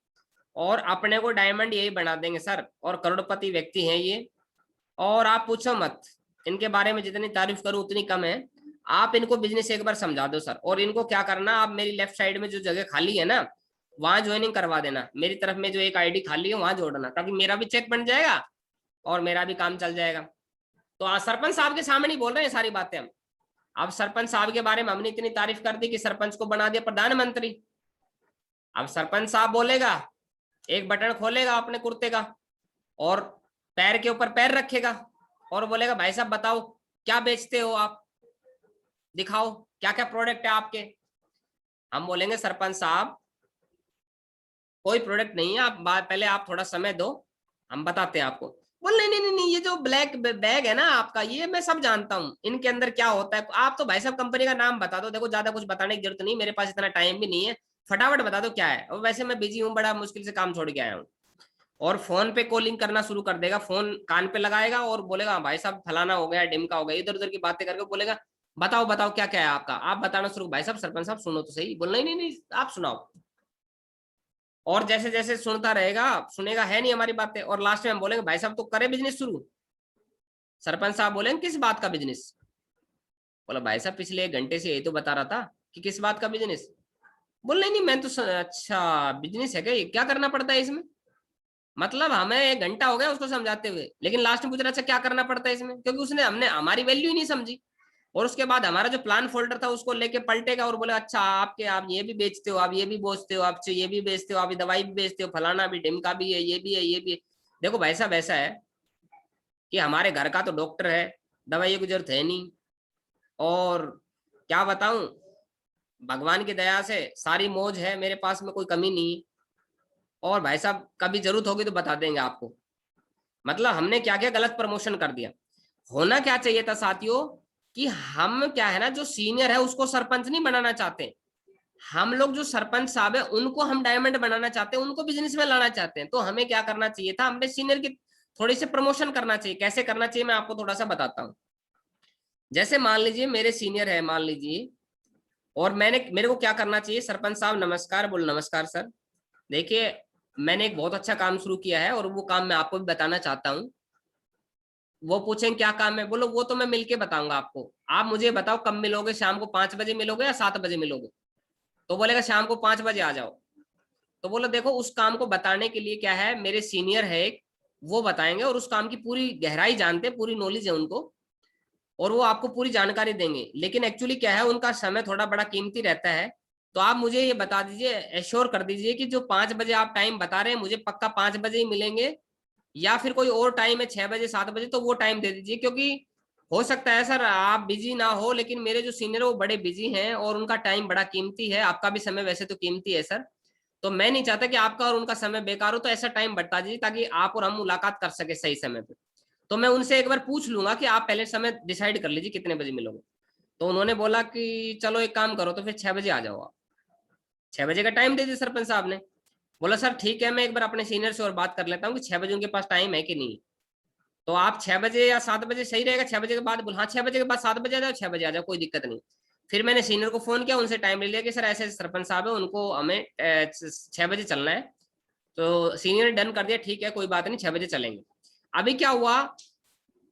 और अपने को डायमंड यही बना देंगे सर, और करोड़पति व्यक्ति हैं ये। और आप पूछो मत, इनके बारे में जितनी तारीफ करूं उतनी कम है। आप इनको बिजनेस एक बार समझा दो सर, और इनको क्या करना, आप मेरी लेफ्ट साइड में जो जगह खाली है ना, वहां ज्वाइनिंग करवा देना। मेरी तरफ में जो एक आईडी खाली है वहां जोड़ना, ताकि मेरा भी चेक बन जाएगा और मेरा भी काम चल जाएगा। तो आज सरपंच साहब के सामने ही बोल रहे हैं सारी बातें हम। अब सरपंच साहब के बारे में हमने इतनी तारीफ कर दी कि सरपंच को बना दिया प्रधानमंत्री। अब सरपंच साहब बोलेगा, एक बटन खोलेगा अपने कुर्ते का, और पैर के ऊपर पैर रखेगा, और बोलेगा भाई साहब बताओ क्या बेचते हो आप, दिखाओ क्या क्या प्रोडक्ट है आपके। हम बोलेंगे सरपंच साहब कोई प्रोडक्ट नहीं है, आप पहले आप थोड़ा समय दो, हम बताते हैं आपको। बोल नहीं नहीं नहीं नहीं, ये जो ब्लैक बैग है ना आपका, ये मैं सब जानता हूँ इनके अंदर क्या होता है। आप तो भाई साहब कंपनी का नाम बता दो, देखो ज्यादा कुछ बताने की जरूरत नहीं, मेरे पास इतना टाइम भी नहीं है, फटाफट बता दो क्या है। और वैसे मैं बिजी हूँ, बड़ा मुश्किल से काम छोड़ के आया हूँ। और फोन पे कॉलिंग करना शुरू कर देगा, फोन कान पे लगाएगा और बोलेगा "हाँ भाई साहब फलाना हो गया, ढिमका हो गया", इधर उधर की बातें करके बोलेगा बताओ बताओ क्या क्या है आपका। आप बताना शुरू, भाई साहब सरपंच साहब सुनो तो सही, बोल नहीं नहीं नहीं आप सुनाओ। और जैसे जैसे सुनता रहेगा, सुनेगा है नहीं हमारी बातें, और लास्ट में हम बोलेंगे भाई साहब तो करे बिजनेस शुरू। सरपंच साहब बोलेंगे किस बात का बिजनेस। बोला भाई साहब पिछले 1 घंटे से यही तो बता रहा था कि किस बात का बिजनेस। बोल नहीं नहीं मैं तो अच्छा बिजनेस है क्या, ये क्या करना पड़ता है इसमें। मतलब हमें 1 घंटा हो गया उसको समझाते हुए, लेकिन लास्ट में पूछ रहा अच्छा क्या करना पड़ता है इसमें, क्योंकि उसने हमने हमारी वैल्यू ही नहीं समझी। और उसके बाद हमारा जो प्लान फोल्डर था उसको लेके पलटेगा और बोले अच्छा आपके आप ये भी बेचते हो, आप ये भी बेचते हो, आप ये भी बेचते हो, आप ये दवाई भी बेचते हो, फलाना भी ढिमका भी है, ये भी है, ये भी है। देखो भाई साहब ऐसा है कि हमारे घर का तो डॉक्टर है, दवाइयों की जरूरत है नहीं। और क्या बताऊं, भगवान की दया से सारी मौज है मेरे पास में, कोई कमी नहीं है। और भाई साहब कभी जरूरत होगी तो बता देंगे आपको। मतलब हमने क्या क्या गलत प्रमोशन कर दिया। होना क्या चाहिए था साथियों, कि हम क्या है ना, जो सीनियर है उसको सरपंच नहीं बनाना चाहते। हम लोग जो सरपंच साहब है उनको हम डायमंड बनाना चाहते हैं, उनको बिजनेस में लाना चाहते हैं। तो हमें क्या करना चाहिए था, हमें सीनियर की थोड़ी सी प्रमोशन करना चाहिए। कैसे करना चाहिए मैं आपको थोड़ा सा बताता हूँ। जैसे मान लीजिए मेरे सीनियर है, मान लीजिए, और मेरे को क्या करना चाहिए, सरपंच साहब नमस्कार, बोल नमस्कार सर, देखिए मैंने एक बहुत अच्छा काम शुरू किया है और वो काम मैं आपको भी बताना चाहता हूँ। वो पूछेंगे क्या काम है, बोलो वो तो मैं मिलके बताऊंगा आपको, आप मुझे बताओ कब मिलोगे, शाम को 5 बजे मिलोगे या 7 बजे मिलोगे। तो बोलेगा शाम को 5 बजे आ जाओ। तो बोलो देखो उस काम को बताने के लिए क्या है, मेरे सीनियर है एक, वो बताएंगे और उस काम की पूरी गहराई जानते हैं, पूरी नॉलेज है उनको, और वो आपको पूरी जानकारी देंगे। लेकिन एक्चुअली क्या है, उनका समय थोड़ा बड़ा कीमती रहता है। तो आप मुझे ये बता दीजिए, एश्योर कर दीजिए कि जो 5 बजे आप टाइम बता रहे हैं मुझे पक्का 5 बजे ही मिलेंगे, या फिर कोई और टाइम है 6 बजे 7 बजे, तो वो टाइम दे दीजिए। क्योंकि हो सकता है सर आप बिजी ना हो, लेकिन मेरे जो सीनियर है वो बड़े बिजी हैं और उनका टाइम बड़ा कीमती है, आपका भी समय वैसे तो कीमती है सर। तो मैं नहीं चाहता कि आपका और उनका समय बेकार हो, तो ऐसा टाइम बता दीजिए ताकि आप और हम मुलाकात कर सके सही समय पे। तो मैं उनसे एक बार पूछ लूंगा कि आप पहले समय डिसाइड कर लीजिए कितने बजे मिलोगे। तो उन्होंने बोला कि चलो एक काम करो, तो फिर 6 बजे आ जाओ आप। 6 बजे का टाइम दे दिया सरपंच साहब ने। बोला सर ठीक है, मैं एक बार अपने सीनियर से और बात कर लेता हूँ कि 6 बजे उनके पास टाइम है कि नहीं। तो आप 6 बजे या 7 बजे सही रहेगा, 6 बजे के बाद, बोल हाँ 6 बजे के बाद 7 बजे आ जाओ, 6 बजे आ जाओ, कोई दिक्कत नहीं। फिर मैंने सीनियर को फोन किया, उनसे टाइम ले लिया कि सर ऐसे ऐसे सरपंच साहब है, उनको हमें 6 बजे चलना है। तो सीनियर ने डन कर दिया, ठीक है कोई बात नहीं 6 बजे चलेंगे। अभी क्या हुआ,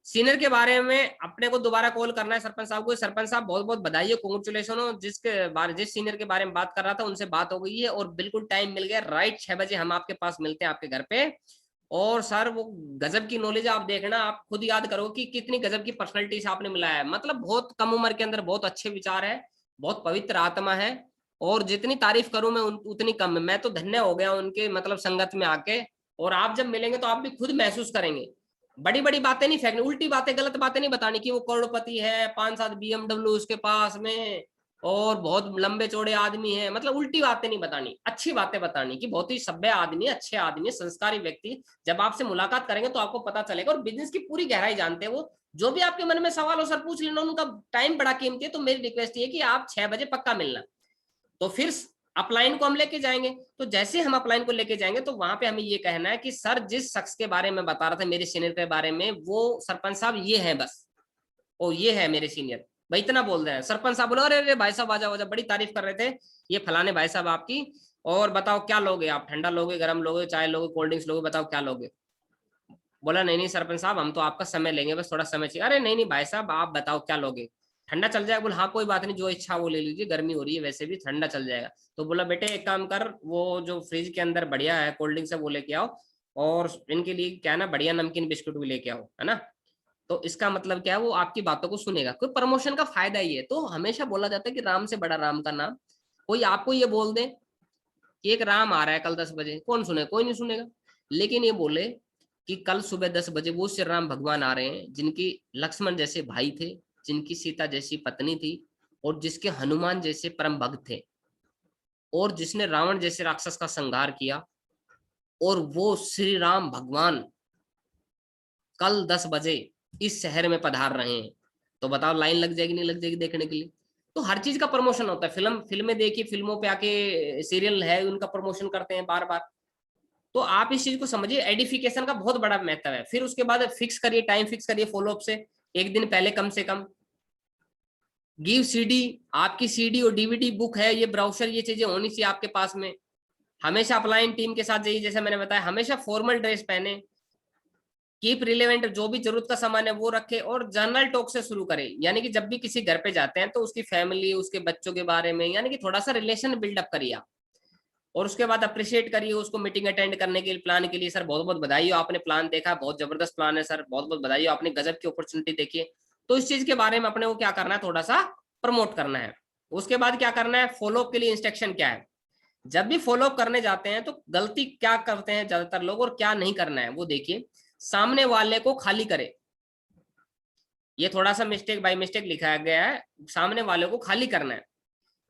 सीनियर के बारे में अपने को दोबारा कॉल करना है सरपंच साहब को, सरपंच साहब बहुत बहुत बधाई हो, कॉन्ग्रेचुलेशन हो, जिस सीनियर के बारे में बात कर रहा था उनसे बात हो गई है और बिल्कुल टाइम मिल गया, राइट 6 बजे हम आपके पास मिलते हैं आपके घर पे। और सर वो गजब की नॉलेज आप देखना, आप खुद याद करो कि कितनी गजब की पर्सनैलिटी से आपने मिलाया है। मतलब बहुत कम उम्र के अंदर बहुत अच्छे विचार है, बहुत पवित्र आत्मा है। और जितनी तारीफ करूं मैं उतनी कम है, मैं तो धन्य हो गया उनके मतलब संगत में आके। और आप जब मिलेंगे तो आप भी खुद महसूस करेंगे। बड़ी बड़ी बातें नहीं फेंकनी, उल्टी बातें गलत बातें नहीं बतानी कि वो करोड़पति है, 5-7 BMW उसके पास में, और बहुत लंबे चौड़े आदमी है। मतलब उल्टी बातें नहीं बतानी, अच्छी बातें बतानी कि बहुत ही सभ्य आदमी है, अच्छे आदमी है, संस्कारी व्यक्ति। जब आपसे मुलाकात करेंगे तो आपको पता चलेगा, और बिजनेस की पूरी गहराई जानते हैं वो। जो भी आपके मन में सवाल हो सर पूछ लेना, उनका टाइम बड़ा कीमती है। तो मेरी रिक्वेस्ट ये कि आप 6 बजे पक्का मिलना। तो फिर अपलाइन को हम लेके जाएंगे। तो जैसे हम अपलाइन को लेके जाएंगे तो वहां पे हमें ये कहना है कि सर जिस शख्स के बारे में बता रहा था, मेरे सीनियर के बारे में, वो सरपंच साहब ये है बस, और ये है मेरे सीनियर। भाई इतना बोल रहे हैं। सरपंच साहब बोले अरे अरे भाई साहब आ जाओ, बड़ी तारीफ कर रहे थे ये फलाने भाई साहब आपकी। और बताओ क्या लोगे आप, ठंडा लोगे, गर्म लोगे, चाय लोगे, कोल्ड ड्रिंक्स लोगे, बताओ क्या लोगे। बोला नहीं नहीं सरपंच साहब हम तो आपका समय लेंगे, बस थोड़ा समय चाहिए। अरे नहीं नहीं भाई साहब आप बताओ क्या लोगे। ठंडा चल जाएगा। बोला हाँ कोई बात नहीं, जो इच्छा वो ले लीजिए, गर्मी हो रही है वैसे भी, ठंडा चल जाएगा। तो बोला बेटे एक काम कर, वो जो फ्रिज के अंदर बढ़िया है कोल्ड ड्रिंक्स है वो लेके आओ, और इनके लिए क्या है ना बढ़िया नमकीन बिस्कुट भी लेके आओ, है ना। तो इसका मतलब क्या है, वो आपकी बातों को सुनेगा। कोई प्रमोशन का फायदा ही है। तो हमेशा बोला जाता है कि राम से बड़ा राम का नाम। कोई आपको ये बोल दे कि एक राम आ रहा है कल 10 बजे, कौन सुने, कोई नहीं सुनेगा। लेकिन ये बोले कि कल सुबह 10 बजे वो श्री राम भगवान आ रहे हैं जिनकी लक्ष्मण जैसे भाई थे, जिनकी सीता जैसी पत्नी थी, और जिसके हनुमान जैसे परम भक्त थे, और जिसने रावण जैसे राक्षस का संहार किया, और वो श्री राम भगवान कल 10 बजे इस शहर में पधार रहे हैं, तो बताओ लाइन लग जाएगी नहीं लग जाएगी देखने के लिए। तो हर चीज का प्रमोशन होता है, फिल्में देखिए, फिल्मों पे आके सीरियल है उनका प्रमोशन करते हैं बार बार। तो आप इस चीज को समझिए, एडिफिकेशन का बहुत बड़ा महत्व है। फिर उसके बाद फिक्स करिए, टाइम फिक्स करिए फॉलो अप से, एक दिन पहले कम से कम। गिव सीडी, आपकी सीडी और डीवीडी बुक है, ये ब्राउजर, ये चीजें होनी चाहिए आपके पास में। हमेशा अपलाइन टीम के साथ जाइए, जैसे मैंने बताया, हमेशा फॉर्मल ड्रेस पहने। कीप रिलेवेंट, जो भी जरूरत का सामान है वो रखे, और जनरल टॉक से शुरू करें, यानी कि जब भी किसी घर पे जाते हैं तो उसकी फैमिली, उसके बच्चों के बारे में, यानी कि थोड़ा सा रिलेशन बिल्डअप करिए आप। और उसके बाद अप्रिशिएट करिए उसको मीटिंग अटेंड करने के लिए, प्लान के लिए। सर बहुत बहुत बधाई हो, आपने प्लान देखा, बहुत जबरदस्त प्लान है सर, बहुत बहुत बधाई हो, आपने गजब की अपॉर्चुनिटी देखी है। तो इस चीज के बारे में अपने को क्या करना है, थोड़ा सा प्रमोट करना है। उसके बाद क्या करना है, फॉलोअप के लिए इंस्ट्रक्शन क्या है। जब भी फॉलोअप करने जाते हैं तो गलती क्या करते हैं ज्यादातर लोग और क्या नहीं करना है वो देखिए। सामने वाले को खाली करे, ये थोड़ा सा मिस्टेक बाय मिस्टेक लिखा गया है, सामने वाले को खाली करना है,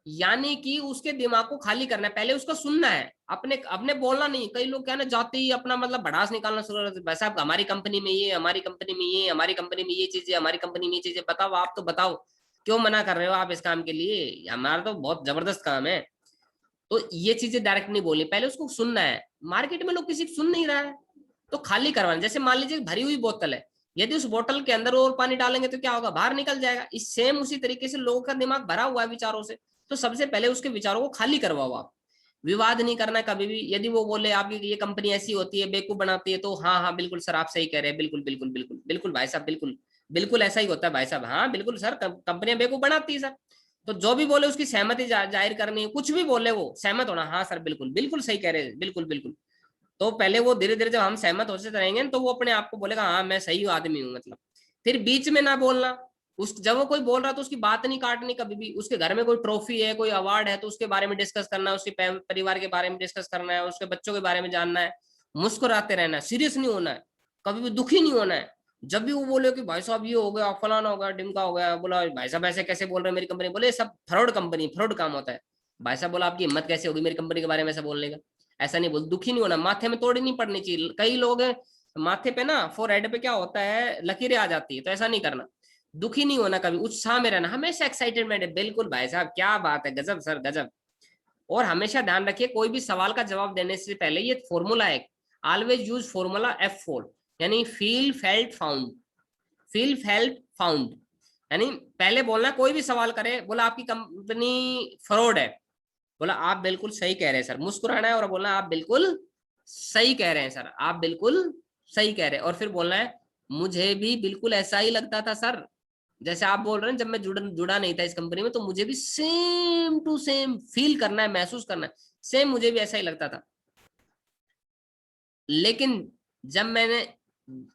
यानी कि उसके दिमाग को खाली करना है, पहले उसको सुनना है, अपने अपने बोलना नहीं। कई लोग क्या ना, जाते ही अपना मतलब भड़ास निकालना शुरू कर देते, भाई साहब हमारी कंपनी में ये, हमारी कंपनी में ये, हमारी कंपनी में ये चीजें, हमारी कंपनी में ये चीजें। बताओ, आप तो बताओ क्यों मना कर रहे हो आप इस काम के लिए, हमारा तो बहुत जबरदस्त काम है। तो ये चीजें डायरेक्ट नहीं बोलनी, पहले उसको सुनना है। मार्केट में लोग किसी को सुन नहीं रहा है, तो खाली करवाना। जैसे मान लीजिए भरी हुई बोतल है, यदि उस बोतल के अंदर और पानी डालेंगे तो क्या होगा, बाहर निकल जाएगा। इस सेम उसी तरीके से लोगों का दिमाग भरा हुआ है विचारों से, तो सबसे पहले उसके विचारों को खाली करवाओ आप। विवाद नहीं करना है कभी भी। यदि वो बोले आपकी ये कंपनी ऐसी होती है, बेवकूफ बनाती है, तो हाँ हाँ बिल्कुल सर आप सही कह रहे हैं, बिल्कुल बिल्कुल बिल्कुल बिल्कुल भाई साहब, बिल्कुल बिल्कुल ऐसा ही होता है भाई साहब, हाँ बिल्कुल सर, कंपनियां बेवकूफ बनाती है सर। तो जो भी बोले उसकी सहमति जाहिर करनी है, कुछ भी बोले वो सहमत होना, हाँ सर बिल्कुल बिल्कुल सही कह रहे हैं, बिल्कुल बिल्कुल। तो पहले वो धीरे धीरे जब हम सहमत होते रहेंगे तो वो अपने आप को बोलेगा हाँ मैं सही आदमी हूँ मतलब। फिर बीच में ना बोलना, उस जब वो कोई बोल रहा तो उसकी बात नहीं काटनी कभी भी। उसके घर में कोई ट्रॉफी है, कोई अवार्ड है, तो उसके बारे में डिस्कस करना है, उसके परिवार के बारे में डिस्कस करना है, उसके बच्चों के बारे में जानना है। मुस्कुराते रहना है, सीरियस नहीं होना है, कभी भी दुखी नहीं होना है। जब भी वो बोले कि भाई साहब ये हो गया, फलाना हो गया, डिमका हो गया, बोला भाई साहब ऐसे कैसे बोल रहे हैं मेरी कंपनी, बोले सब फ्रॉड कंपनी, फ्रॉड काम होता है। भाई साहब बोला आपकी हिम्मत कैसे होगी मेरी कंपनी के बारे में ऐसा बोलने का। ऐसा नहीं बोल, दुखी नहीं होना, माथे में तोड़ी नहीं पड़नी चाहिए। कई लोग माथे पे ना, फोरहेड पे क्या होता है, लकीरें आ जाती है, तो ऐसा नहीं करना। दुखी नहीं होना कभी, उत्साह में रहना, हमेशा एक्साइटेडमेंट है, बिल्कुल भाई साहब क्या बात है, गजब सर गजब। और हमेशा ध्यान रखिए, कोई भी सवाल का जवाब देने से पहले, ये फॉर्मूला है, ऑलवेज यूज फॉर्मूला F4, यानी feel felt found. Feel felt found, यानी पहले बोलना, कोई भी सवाल करे, बोला आपकी कंपनी फ्रॉड है, बोला आप बिल्कुल सही कह रहे हैं सर, मुस्कुराना है और बोलना आप बिल्कुल सही कह रहे हैं सर, आप बिल्कुल सही कह रहे हैं। और फिर बोलना है मुझे भी बिल्कुल ऐसा ही लगता था सर, जैसे आप बोल रहे हैं, जब मैं जुड़ा नहीं था इस कंपनी में, तो मुझे भी सेम टू सेम फील करना है, महसूस करना है, सेम मुझे भी ऐसा ही लगता था। लेकिन जब मैंने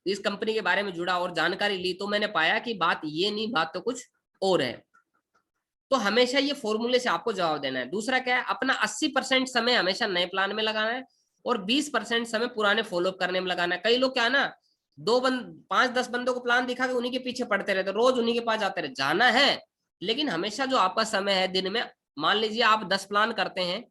इस कंपनी के बारे में जुड़ा और जानकारी ली, तो मैंने पाया कि बात ये नहीं, बात तो कुछ और है। तो हमेशा ये फॉर्मूले से आपको जवाब देना है। दूसरा क्या है, अपना 80% समय हमेशा नए प्लान में लगाना है, और 20% समय पुराने फॉलोअप करने में लगाना है। कई लोग क्या है ना, 5-10 बंदों को प्लान दिखा के उन्हीं के पीछे पड़ते रहते, रोज उन्हीं के पास जाते रहे, जाना है, लेकिन हमेशा जो आपका समय है दिन में, मान लीजिए आप 10 प्लान करते हैं,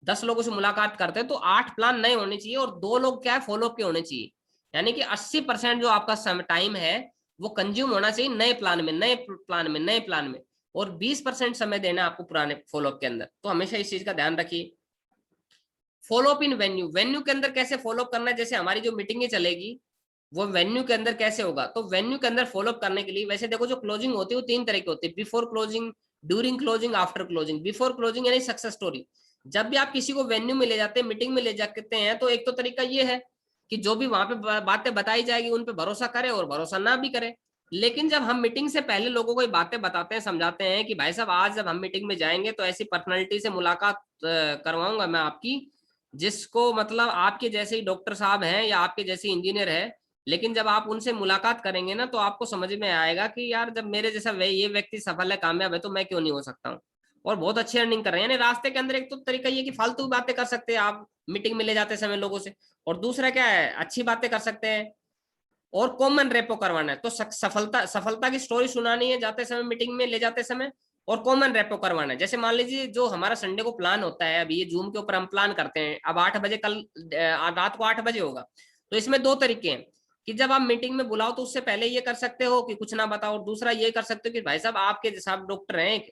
10 लोगों से मुलाकात करते हैं, तो 8 प्लान नए होने चाहिए और 2 लोग क्या है फॉलोअप के होने चाहिए। यानी कि 80% जो आपका टाइम है वो कंज्यूम होना चाहिए नए प्लान में, नए प्लान में, नए प्लान में, और 20% समय देना है आपको पुराने फॉलोअप के अंदर। तो हमेशा इस चीज का ध्यान रखिए। फॉलोअप इन वेन्यू, वेन्यू के अंदर कैसे फॉलोअप करना है, जैसे हमारी जो मीटिंगें चलेगी वो वेन्यू के अंदर कैसे होगा, तो वेन्यू के अंदर फॉलोअप करने के लिए, वैसे देखो जो क्लोजिंग होती है वो 3 तरह की होती है, before closing, during closing, after closing. Before closing यानी सक्सेस स्टोरी, जब भी आप किसी को वेन्यू में ले जाते हैं, मीटिंग में ले जाते हैं, तो एक तो तरीका ये है कि जो भी वहां पे बातें बताई जाएगी उन पे भरोसा करे और भरोसा ना भी करे। लेकिन जब हम मीटिंग से पहले लोगों को ये बातें बताते हैं, समझाते हैं कि भाई साहब आज जब हम मीटिंग में जाएंगे तो ऐसी पर्सनैलिटी से मुलाकात करवाऊंगा मैं आपकी, जिसको मतलब आपके जैसे ही डॉक्टर साहब हैं या आपके जैसे इंजीनियर है, लेकिन जब आप उनसे मुलाकात करेंगे ना, तो आपको समझ में आएगा कि यार जब मेरे जैसा ये व्यक्ति सफल है, कामयाब है, तो मैं क्यों नहीं हो सकता हूँ। और बहुत अच्छी अर्निंग कर रहे हैं। यानी रास्ते के अंदर एक तो तरीका ये कि फालतू बातें कर सकते हैं आप मीटिंग में ले जाते समय लोगों से, और दूसरा क्या है, अच्छी बातें कर सकते हैं और कॉमन रेपो करवाना है। तो सफलता सफलता की स्टोरी सुनानी है जाते समय, मीटिंग में ले जाते समय, और कॉमन रेपो करवाना है। जैसे मान लीजिए जो हमारा संडे को प्लान होता है, अभी ये जूम के ऊपर हम प्लान करते हैं, अब 8 बजे कल रात को 8 बजे होगा। तो इसमें दो तरीके हैं कि जब आप मीटिंग में बुलाओ तो उससे पहले ये कर सकते हो कि कुछ ना बताओ, और दूसरा ये कर सकते हो कि भाई साहब आपके जैसा आप डॉक्टर हैं,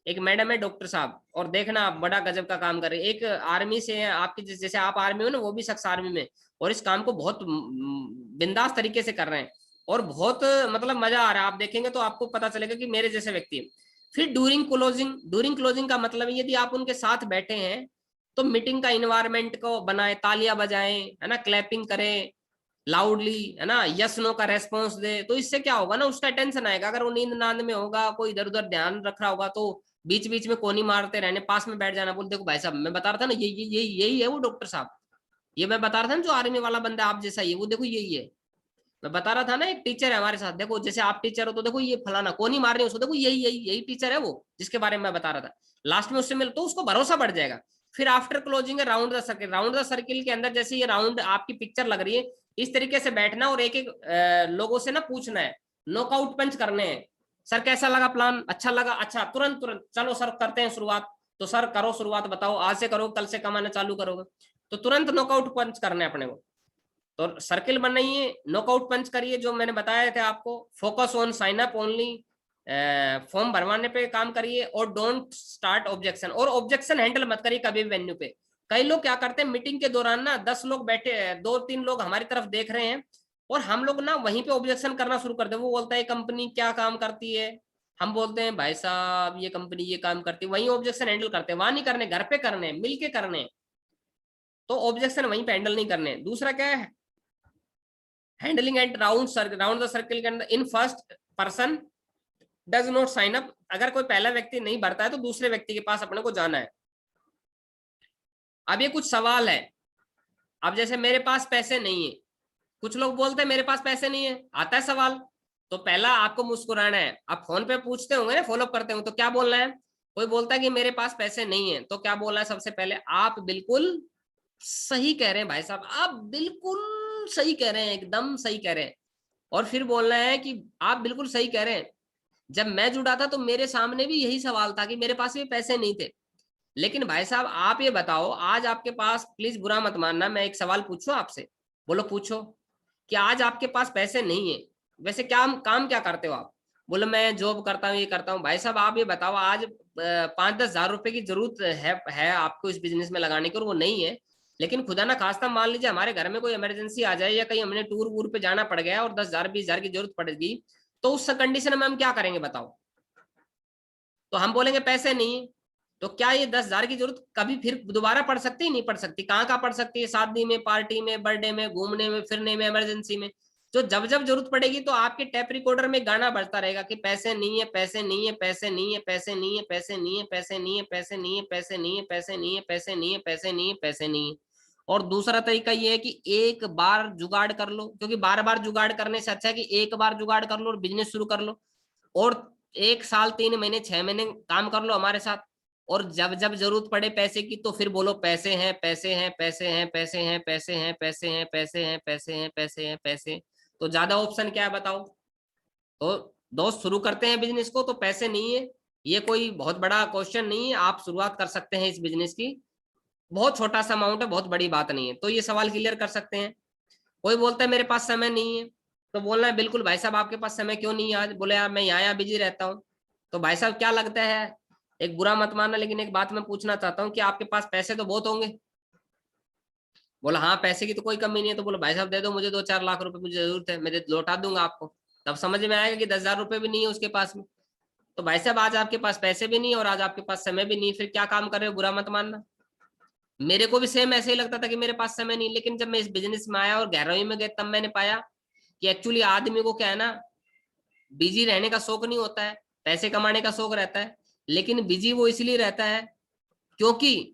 एक मैडम है डॉक्टर साहब, और देखना आप बड़ा गजब का काम कर रहे हैं, एक आर्मी से है आपकी, जैसे आप आर्मी हो ना, वो भी शख्स आर्मी में, और इस काम को बहुत बिंदास तरीके से कर रहे हैं, और बहुत मतलब मजा आ रहा है। आप देखेंगे तो आपको पता चलेगा कि मेरे जैसे व्यक्ति है। फिर ड्यूरिंग क्लोजिंग का मतलब है यदि आप उनके साथ बैठे हैं तो मीटिंग का इन्वायरमेंट को बनाए, तालियां बजाएं, है ना, क्लैपिंग करें लाउडली, है ना, यस नो का रेस्पॉन्स दे। तो इससे क्या होगा ना, उसका टेंशन आएगा। अगर वो नींद नांद में होगा, कोई इधर उधर ध्यान रख रहा होगा, तो बीच बीच में कोनी मारते रहने, पास में बैठ जाना, बोल देखो भाई साहब मैं बता रहा था ना, यही है वो डॉक्टर साहब, ये मैं बता रहा था ना, जो आर्मी वाला बंदा आप जैसा ही है, वो देखो यही है। मैं बता रहा था ना, एक टीचर है हमारे साथ, देखो जैसे आप टीचर हो तो देखो ये फलाना कोनी मार रहे हो उसको, देखो यही यही यही टीचर है वो जिसके बारे में मैं बता रहा था। लास्ट में उससे मिल तो उसको भरोसा बढ़ जाएगा। फिर आफ्टर क्लोजिंग है round the circle. Round the circle के अंदर जैसे ये राउंड आपकी पिक्चर लग रही है, इस तरीके से बैठना और एक एक लोगों से ना पूछना है, नॉकआउट पंच करने हैं। सर कैसा लगा प्लान, अच्छा लगा, अच्छा तुरंत तुरंत चलो सर करते हैं शुरुआत। तो सर करो शुरुआत, बताओ आज से करो कल से कमाना चालू करोगे, तो तुरंत नॉकआउट पंच करना है अपने को। तो सर्किल बनाइए, नॉकआउट पंच करिए, जो मैंने बताया था आपको, focus on sign up only, form भरवाने पे काम करिए, और डोंट स्टार्ट ऑब्जेक्शन, और ऑब्जेक्शन हैंडल मत करिए कभी भी वेन्यू पे। कई लोग क्या करते हैं मीटिंग के दौरान ना, 10 लोग बैठे, 2-3 लोग हमारी तरफ देख रहे हैं, और हम लोग ना वहीं पे ऑब्जेक्शन करना शुरू करते हैं। वो बोलता है कंपनी क्या काम करती है, हम बोलते हैं भाई साहब ये कंपनी ये काम करती है, वहीं ऑब्जेक्शन हैंडल करते हैं, वहां नहीं करने, घर पे करने, मिलके करने। तो ऑब्जेक्शन वहीं पे हैंडल नहीं करने। दूसरा क्या है, handling at round the circle के अंदर, in first person does not sign up. अगर कोई पहला व्यक्ति नहीं भरता है तो दूसरे व्यक्ति के पास अपने को जाना है। अब ये कुछ सवाल है, अब जैसे मेरे पास पैसे नहीं है, कुछ लोग बोलते हैं मेरे पास पैसे नहीं है, आता है सवाल, तो पहला आपको मुस्कुराना है। आप फोन पे पूछते होंगे ना, फॉलोअप करते होंगे, तो क्या बोलना है, कोई बोलता है कि मेरे पास पैसे नहीं है, तो क्या बोलना है सबसे पहले, आप बिल्कुल सही कह रहे हैं भाई साहब, आप बिल्कुल सही कह रहे हैं, एकदम सही कह रहे हैं। और फिर बोलना है कि आप बिल्कुल सही कह रहे हैं, जब मैं जुड़ा था तो मेरे सामने भी यही सवाल था कि मेरे पास भी पैसे नहीं थे। लेकिन भाई साहब आप ये बताओ, आज आपके पास, प्लीज बुरा मत मानना, मैं एक सवाल पूछूं आपसे, बोलो पूछो, कि आज आपके पास पैसे नहीं है, वैसे क्या काम क्या करते हो आप, बोलो मैं जॉब करता हूँ, ये करता हूँ। भाई साहब आप ये बताओ, आज 5-10 हजार रुपए की जरूरत है आपको इस बिजनेस में लगाने की, और वो नहीं है, लेकिन खुदा ना खास्ता मान लीजिए हमारे घर में कोई इमरजेंसी आ जाए, या कहीं हमने टूर वूर पे जाना पड़ गया और 10,000-20,000 की जरूरत पड़ेगी, तो उस कंडीशन में हम क्या करेंगे बताओ। तो हम बोलेंगे पैसे नहीं है। तो क्या ये 10,000 की जरूरत कभी फिर दोबारा पड़ सकती है, नहीं पड़ सकती। कहाँ कहाँ पड़ सकती है, शादी में, पार्टी में, बर्थडे में, घूमने में, फिरने में, इमरजेंसी में। तो जब जब जरूरत पड़ेगी तो आपके टेप रिकॉर्डर में गाना बजता रहेगा कि पैसे नहीं है, पैसे नहीं है, पैसे नहीं है, पैसे नहीं है, पैसे नहीं है, पैसे नहीं है, पैसे नहीं है, पैसे नहीं है, पैसे नहीं है, पैसे नहीं है, पैसे नहीं है, पैसे नहीं है। और दूसरा तरीका ये है कि एक बार जुगाड़ कर लो, क्योंकि बार बार जुगाड़ करने से अच्छा है कि एक बार जुगाड़ कर लो और बिजनेस शुरू कर लो, और 1 साल 3 महीने 6 महीने काम कर लो हमारे साथ, और जब जब जरूरत पड़े पैसे की तो फिर बोलो पैसे हैं, पैसे हैं, पैसे हैं, पैसे हैं, पैसे हैं, पैसे हैं, पैसे हैं, पैसे हैं, पैसे हैं, पैसे। तो ज्यादा ऑप्शन क्या है बताओ। तो दोस्त शुरू करते हैं बिजनेस को तो पैसे नहीं है, ये कोई बहुत बड़ा क्वेश्चन नहीं है, आप शुरुआत कर सकते हैं इस बिजनेस की, बहुत छोटा सा अमाउंट है, बहुत बड़ी बात नहीं है। तो ये सवाल क्लियर कर सकते हैं। कोई बोलता है मेरे पास समय नहीं है, तो बोलना है बिल्कुल भाई साहब आपके पास समय क्यों नहीं है आज, बोले यार मैं यहाँ बिजी रहता हूँ। तो भाई साहब क्या लगता है, एक बुरा मत मानना, लेकिन एक बात मैं पूछना चाहता हूँ कि आपके पास पैसे तो बहुत होंगे। बोला हाँ पैसे की तो कोई कमी नहीं है। तो बोलो भाई साहब दे दो मुझे 2-4 लाख रुपए, मुझे जरूरत है, मैं लौटा दूंगा आपको। तब समझ में आएगा कि 10,000 रुपए भी नहीं है उसके पास में। तो भाई साहब आज आपके पास पैसे भी नहीं है और आज आपके पास समय भी नहीं, फिर क्या काम कर रहे हो, बुरा मत मानना। मेरे को भी सेम ऐसे ही लगता था कि मेरे पास समय नहीं, लेकिन जब मैं इस बिजनेस में आया और गहराई में गए तब मैंने पाया कि एक्चुअली आदमी को क्या है ना, बिजी रहने का शौक नहीं होता है, पैसे कमाने का शौक रहता है। लेकिन बिजी वो इसलिए रहता है क्योंकि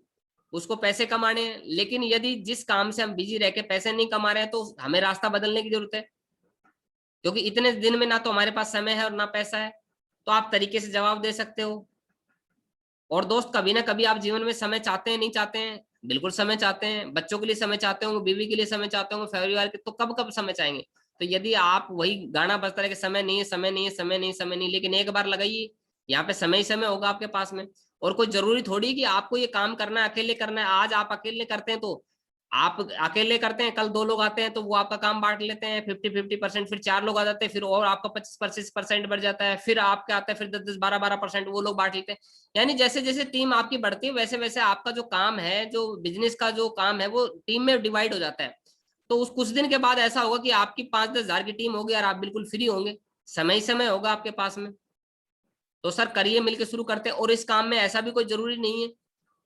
उसको पैसे कमाने हैं। लेकिन यदि जिस काम से हम बिजी रह के पैसे नहीं कमा रहे हैं तो हमें रास्ता बदलने की जरूरत है, क्योंकि इतने दिन में ना तो हमारे पास समय है और ना पैसा है। तो आप तरीके से जवाब दे सकते हो। और दोस्त कभी ना कभी आप जीवन में समय चाहते हैं, नहीं चाहते हैं, बिल्कुल समय चाहते हैं, बच्चों के लिए समय चाहते होंगे, बीवी के लिए समय चाहते होंगे, परिवार के, तो कब कब समय चाहेंगे। तो यदि आप वही गाना बजता रहे कि समय नहीं है, समय नहीं है, समय नहीं, समय नहीं, लेकिन एक बार लगाइए यहाँ पे समय ही समय होगा आपके पास में। और कोई जरूरी थोड़ी कि आपको ये काम करना है, अकेले करना है। आज आप अकेले करते हैं तो आप अकेले करते हैं, कल 2 लोग आते हैं तो वो आपका काम बांट लेते हैं 50-50%, फिर 4 लोग आ जाते हैं, फिर और आपका 25-25% बढ़ जाता है, फिर आपके आते हैं फिर 10-10, 12-12% वो लोग बांट लेते हैं। यानी जैसे जैसे टीम आपकी बढ़ती है वैसे वैसे आपका जो काम है, जो बिजनेस का जो काम है, वो टीम में डिवाइड हो जाता है। तो उस कुछ दिन के बाद ऐसा होगा कि आपकी 5-10 हजार की टीम होगी और आप बिल्कुल फ्री होंगे, समय ही समय होगा आपके पास में। तो सर करिए, मिलके शुरू करते हैं। और इस काम में ऐसा भी कोई जरूरी नहीं है,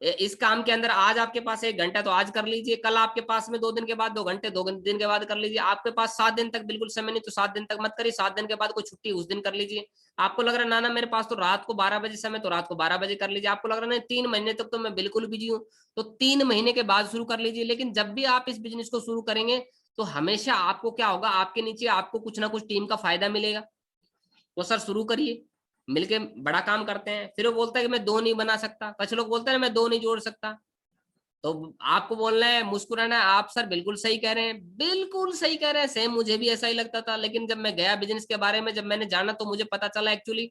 इस काम के अंदर आज आपके पास 1 घंटा तो आज कर लीजिए, कल आपके पास में 2 दिन के बाद 2 घंटे 2 दिन के बाद कर लीजिए। आपके पास 7 दिन तक बिल्कुल समय नहीं तो 7 दिन तक मत करिए, 7 दिन के बाद कोई छुट्टी उस दिन कर लीजिए। आपको लग रहा है ना ना मेरे पास तो रात को 12 बजे समय, तो रात को 12 बजे कर लीजिए। आपको लग रहा है नहीं 3 महीने तक तो मैं बिल्कुल बिजी हूँ, तो 3 महीने के बाद शुरू कर लीजिए। लेकिन जब भी आप इस बिजनेस को शुरू करेंगे तो हमेशा आपको क्या होगा, आपके नीचे आपको कुछ ना कुछ टीम का फायदा मिलेगा। तो सर शुरू करिए, मिलके बड़ा काम करते हैं। फिर वो बोलता है कि मैं 2 नहीं बना सकता, कुछ लोग बोलते हैं मैं 2 नहीं जोड़ सकता। तो आपको बोलना है, मुस्कुराना है, आप सर बिल्कुल सही कह रहे हैं, बिल्कुल सही कह रहे हैं, सेम मुझे भी ऐसा ही लगता था। लेकिन जब मैं गया बिजनेस के बारे में, जब मैंने जाना तो मुझे पता चला एक्चुअली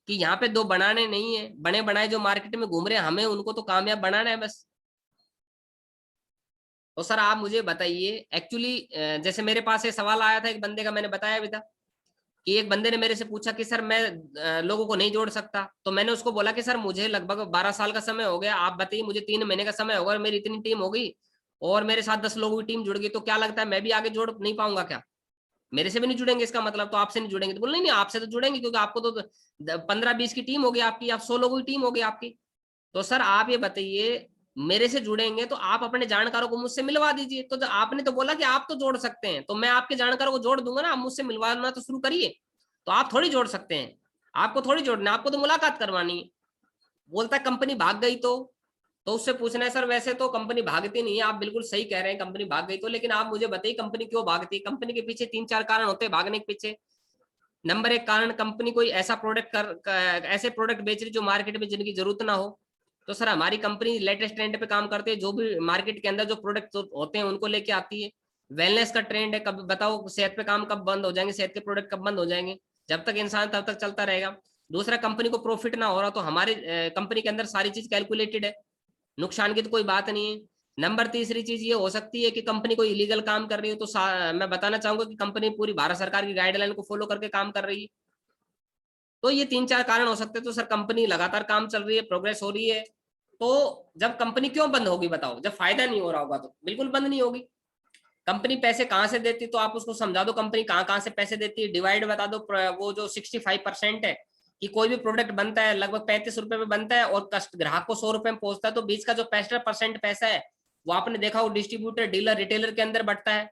कि यहाँ पे 2 बनाने नहीं है, बने बनाए जो मार्केट में घूम रहे हैं, हमें उनको तो कामयाब बनाना है बस। तो सर आप मुझे बताइए एक्चुअली, जैसे मेरे पास ये सवाल आया था एक बंदे का, मैंने बताया भी था कि एक बंदे ने मेरे से पूछा कि सर मैं लोगों को नहीं जोड़ सकता। तो मैंने उसको बोला कि सर मुझे लगभग 12 साल का समय हो गया, आप बताइए मुझे 3 महीने का समय होगा और मेरी इतनी टीम हो गई और मेरे साथ 10 लोगों की टीम जुड़ गई, तो क्या लगता है मैं भी आगे जोड़ नहीं पाऊंगा क्या? मेरे से भी नहीं जुड़ेंगे इसका मतलब, तो आपसे नहीं जुड़ेंगे? तो बोले नहीं नहीं आपसे तो जुड़ेंगे, क्योंकि आपको तो 15-20 की टीम होगी आपकी, आप 100 लोगों की टीम होगी आपकी। तो सर आप ये बताइए, मेरे से जुड़ेंगे तो आप अपने जानकारों को मुझसे मिलवा दीजिए। तो आपने तो बोला कि आप तो जोड़ सकते हैं, तो मैं आपके जानकारों को जोड़ दूंगा ना, आप मुझसे मिलवाना तो शुरू करिए। तो आप थोड़ी जोड़ सकते हैं, आपको थोड़ी जोड़ना, आपको तो मुलाकात करवानी है। बोलता है कंपनी भाग गई तो उससे पूछना है सर वैसे तो कंपनी भागती नहीं है, आप बिल्कुल सही कह रहे हैं कंपनी भाग गई तो, लेकिन आप मुझे बताइए कंपनी क्यों भागती है? कंपनी के पीछे 3-4 कारण होते हैं भागने के पीछे। नंबर 1 कारण, कंपनी कोई ऐसा प्रोडक्ट ऐसे प्रोडक्ट बेच रही जो मार्केट में जिनकी जरूरत ना हो। तो सर हमारी कंपनी लेटेस्ट ट्रेंड पे काम करते हैं, जो भी मार्केट के अंदर जो प्रोडक्ट होते हैं उनको लेके आती है। वेलनेस का ट्रेंड है, कब बताओ सेहत पे काम कब बंद हो जाएंगे, सेहत के प्रोडक्ट कब बंद हो जाएंगे? जब तक इंसान तब तक चलता रहेगा। दूसरा, कंपनी को प्रॉफिट ना हो रहा तो हमारे कंपनी के अंदर सारी चीज कैलकुलेटेड है, नुकसान की तो कोई बात नहीं है। नंबर तीसरी चीज ये हो सकती है कि कंपनी कोई इलीगल काम कर रही हो, तो मैं बताना चाहूंगा कि कंपनी पूरी भारत सरकार की गाइडलाइन को फॉलो करके काम कर रही है। तो ये 3-4 कारण हो सकते हैं। तो सर कंपनी लगातार काम चल रही है, प्रोग्रेस हो रही है। तो जब कंपनी क्यों बंद होगी बताओ? जब फायदा नहीं हो रहा होगा तो बिल्कुल बंद नहीं होगी। कंपनी पैसे कहाँ से देती, तो आप उसको समझा दो कंपनी कहाँ कहाँ से पैसे देती है, डिवाइड बता दो। वो जो 65% है कि कोई भी प्रोडक्ट बनता है लगभग 35 रुपए में बनता है और कस्ट ग्राहक को 100 रुपए में पहुंचता है, तो बीच का जो 65% पैसा है वो आपने देखा वो डिस्ट्रीब्यूटर, डीलर, रिटेलर के अंदर बटता है।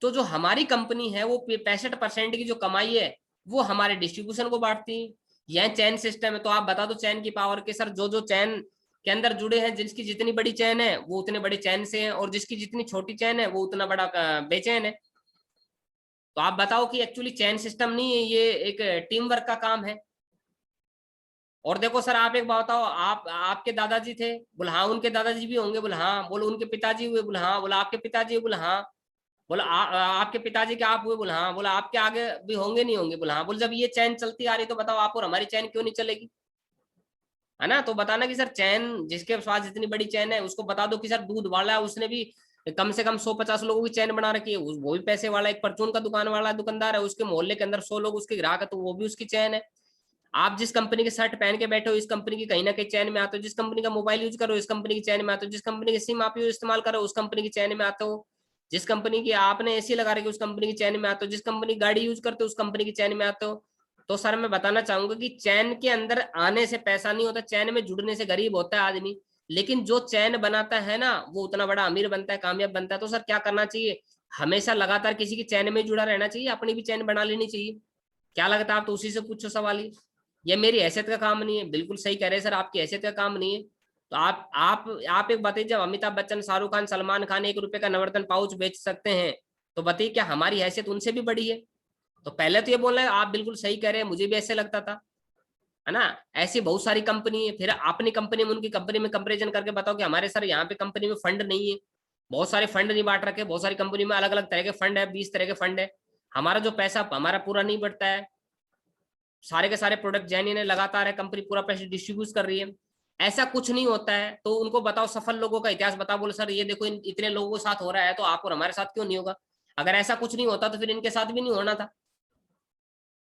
तो जो हमारी कंपनी है वो 65% की जो कमाई है वो हमारे डिस्ट्रीब्यूशन को बांटती है। यह चैन सिस्टम है। तो आप बता दो चैन की पावर के सर, जो जो चैन के अंदर जुड़े हैं, जिसकी जितनी बड़ी चैन है वो उतने बड़े चैन से हैं, और जिसकी जितनी छोटी चैन है वो उतना बड़ा बेचैन है। तो आप बताओ कि एक्चुअली चैन सिस्टम नहीं है, ये एक टीम वर्क का काम है। और देखो सर आप एक बात बताओ, आप आपके दादाजी थे, बोला हाँ उनके दादाजी भी होंगे, बोला हाँ, बोलो उनके पिताजी हुए, बोला हाँ, बोला आपके पिताजी हुए, बोला हाँ, बोला आपके पिताजी के आप हुए, बोला हाँ, बोला आपके आगे भी होंगे नहीं होंगे, बोला हाँ। बोले जब ये चैन चलती आ रही तो बताओ आप और हमारी चैन क्यों नहीं चलेगी? है ना? तो बताना कि सर चैन, जिसके पास जितनी बड़ी चैन है उसको बता दो कि सर दूध वाला है, उसने भी कम से कम 150 लोगों की चैन बना रखी है, वो भी पैसे वाला है। एक परचून का दुकान वाला दुकानदार है, उसके मोहल्ले के अंदर 100 लोग उसके ग्राहक है, तो वो भी उसकी चैन है। आप जिस कंपनी के शर्ट पहन के बैठे हो इस कंपनी की कहीं ना कहीं चैन में आते हो, जिस कंपनी का मोबाइल यूज करो इस कंपनी की चैन में आते हो, जिस कंपनी के सिम आप इस्तेमाल करो उस कंपनी की चैन में आते हो, जिस कंपनी की आपने एसी लगा रखी उस कंपनी की चैन में आते हो, जिस कंपनी की गाड़ी यूज करते हो उस कंपनी की चैन में आते हो। तो सर मैं बताना चाहूंगा कि चैन के अंदर आने से पैसा नहीं होता, चैन में जुड़ने से गरीब होता है आदमी। लेकिन जो चैन बनाता है ना वो उतना बड़ा अमीर बनता है, कामयाब बनता है। तो सर क्या करना चाहिए? हमेशा लगातार किसी की चैन में जुड़ा रहना चाहिए, अपनी भी चैन बना लेनी चाहिए। क्या लगता है? आप तो उसी से पूछो सवाल ये मेरी हैसियत का काम नहीं है। बिल्कुल सही कह रहे हैं सर, आपकी हैसियत का काम नहीं है। तो आप एक बताइए, जब अमिताभ बच्चन, शाहरुख खान, सलमान खान 1 रुपए का नवरत्न पाउच बेच सकते हैं, तो बताइए क्या हमारी हैसियत उनसे भी बड़ी है? तो पहले तो ये बोल रहे हैं, आप बिल्कुल सही कह रहे हैं, मुझे भी ऐसे लगता था, है ना? ऐसी बहुत सारी कंपनी है, फिर अपनी कंपनी में उनकी कंपनी में कंपेरिजन करके बताओ कि हमारे सर यहाँ पे कंपनी में फंड नहीं है। बहुत सारे फंड नहीं बांट रखे, बहुत सारी कंपनी में अलग अलग तरह के फंड है, 20 तरह के फंड है। हमारा जो पैसा हमारा पूरा नहीं बढ़ता है। सारे के सारे प्रोडक्ट जेन्युइन है, लगातार है, कंपनी पूरा पैसे डिस्ट्रीब्यूट कर रही है। ऐसा कुछ नहीं होता है। तो उनको बताओ सफल लोगों का इतिहास बताओ, बोले सर ये देखो इतने लोगों के साथ हो रहा है, तो आप और हमारे साथ क्यों नहीं होगा? अगर ऐसा कुछ नहीं होता तो फिर इनके साथ भी नहीं होना था।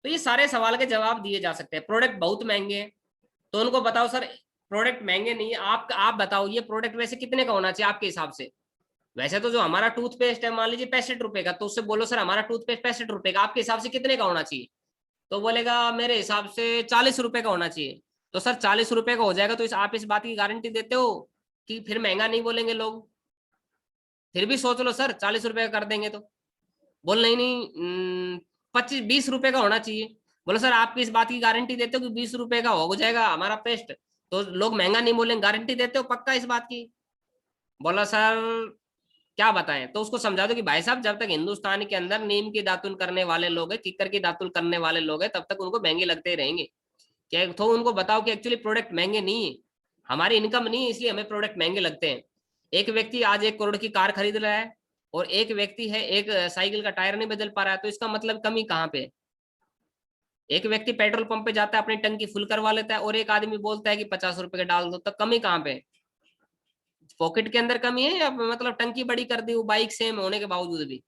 तो ये सारे सवाल के जवाब दिए जा सकते हैं। प्रोडक्ट बहुत महंगे हैं, तो उनको बताओ सर प्रोडक्ट महंगे नहीं है, आप बताओ ये प्रोडक्ट वैसे कितने का होना चाहिए आपके हिसाब से? वैसे तो जो हमारा टूथपेस्ट है मान लीजिए 65 रुपए का, तो उससे बोलो सर हमारा टूथपेस्ट 65 रुपए का, आपके हिसाब से कितने का होना चाहिए? तो बोलेगा मेरे हिसाब से 40 रुपए का होना चाहिए। तो सर 40 रुपए का हो जाएगा, तो आप इस बात की गारंटी देते हो कि फिर महंगा नहीं बोलेंगे लोग? फिर भी सोच लो सर 40 रुपए का कर देंगे तो बोल नहीं नहीं 25-20 रुपए का होना चाहिए। बोलो सर आप इस बात की गारंटी देते हो कि 20 रुपए का हो जाएगा हमारा पेस्ट, तो लोग महंगा नहीं बोलेंगे, गारंटी देते हो पक्का इस बात की? बोला सर क्या बताएं? तो उसको समझा दो कि भाई साहब जब तक हिंदुस्तान के अंदर नीम की दातुन करने वाले लोग हैं, किक्कर की दातुन करने वाले लोग हैं, तब तक उनको महंगे लगते ही रहेंगे। क्या तो उनको बताओ कि एक्चुअली प्रोडक्ट महंगे नहीं है, हमारी इनकम नहीं है इसलिए हमें प्रोडक्ट महंगे लगते हैं। एक व्यक्ति आज 1 करोड़ की कार खरीद रहा है और एक व्यक्ति है एक साइकिल का टायर नहीं बदल पा रहा है, तो इसका मतलब कमी कहाँ पे है? एक व्यक्ति पेट्रोल पंप पे जाता है अपनी टंकी फुल करवा लेता है और एक आदमी बोलता है कि 50 रुपए का डाल दो, तो कमी कहाँ पे है? पॉकेट के अंदर कमी है या मतलब टंकी बड़ी कर दी वो बाइक सेम होने के बावजूद भी?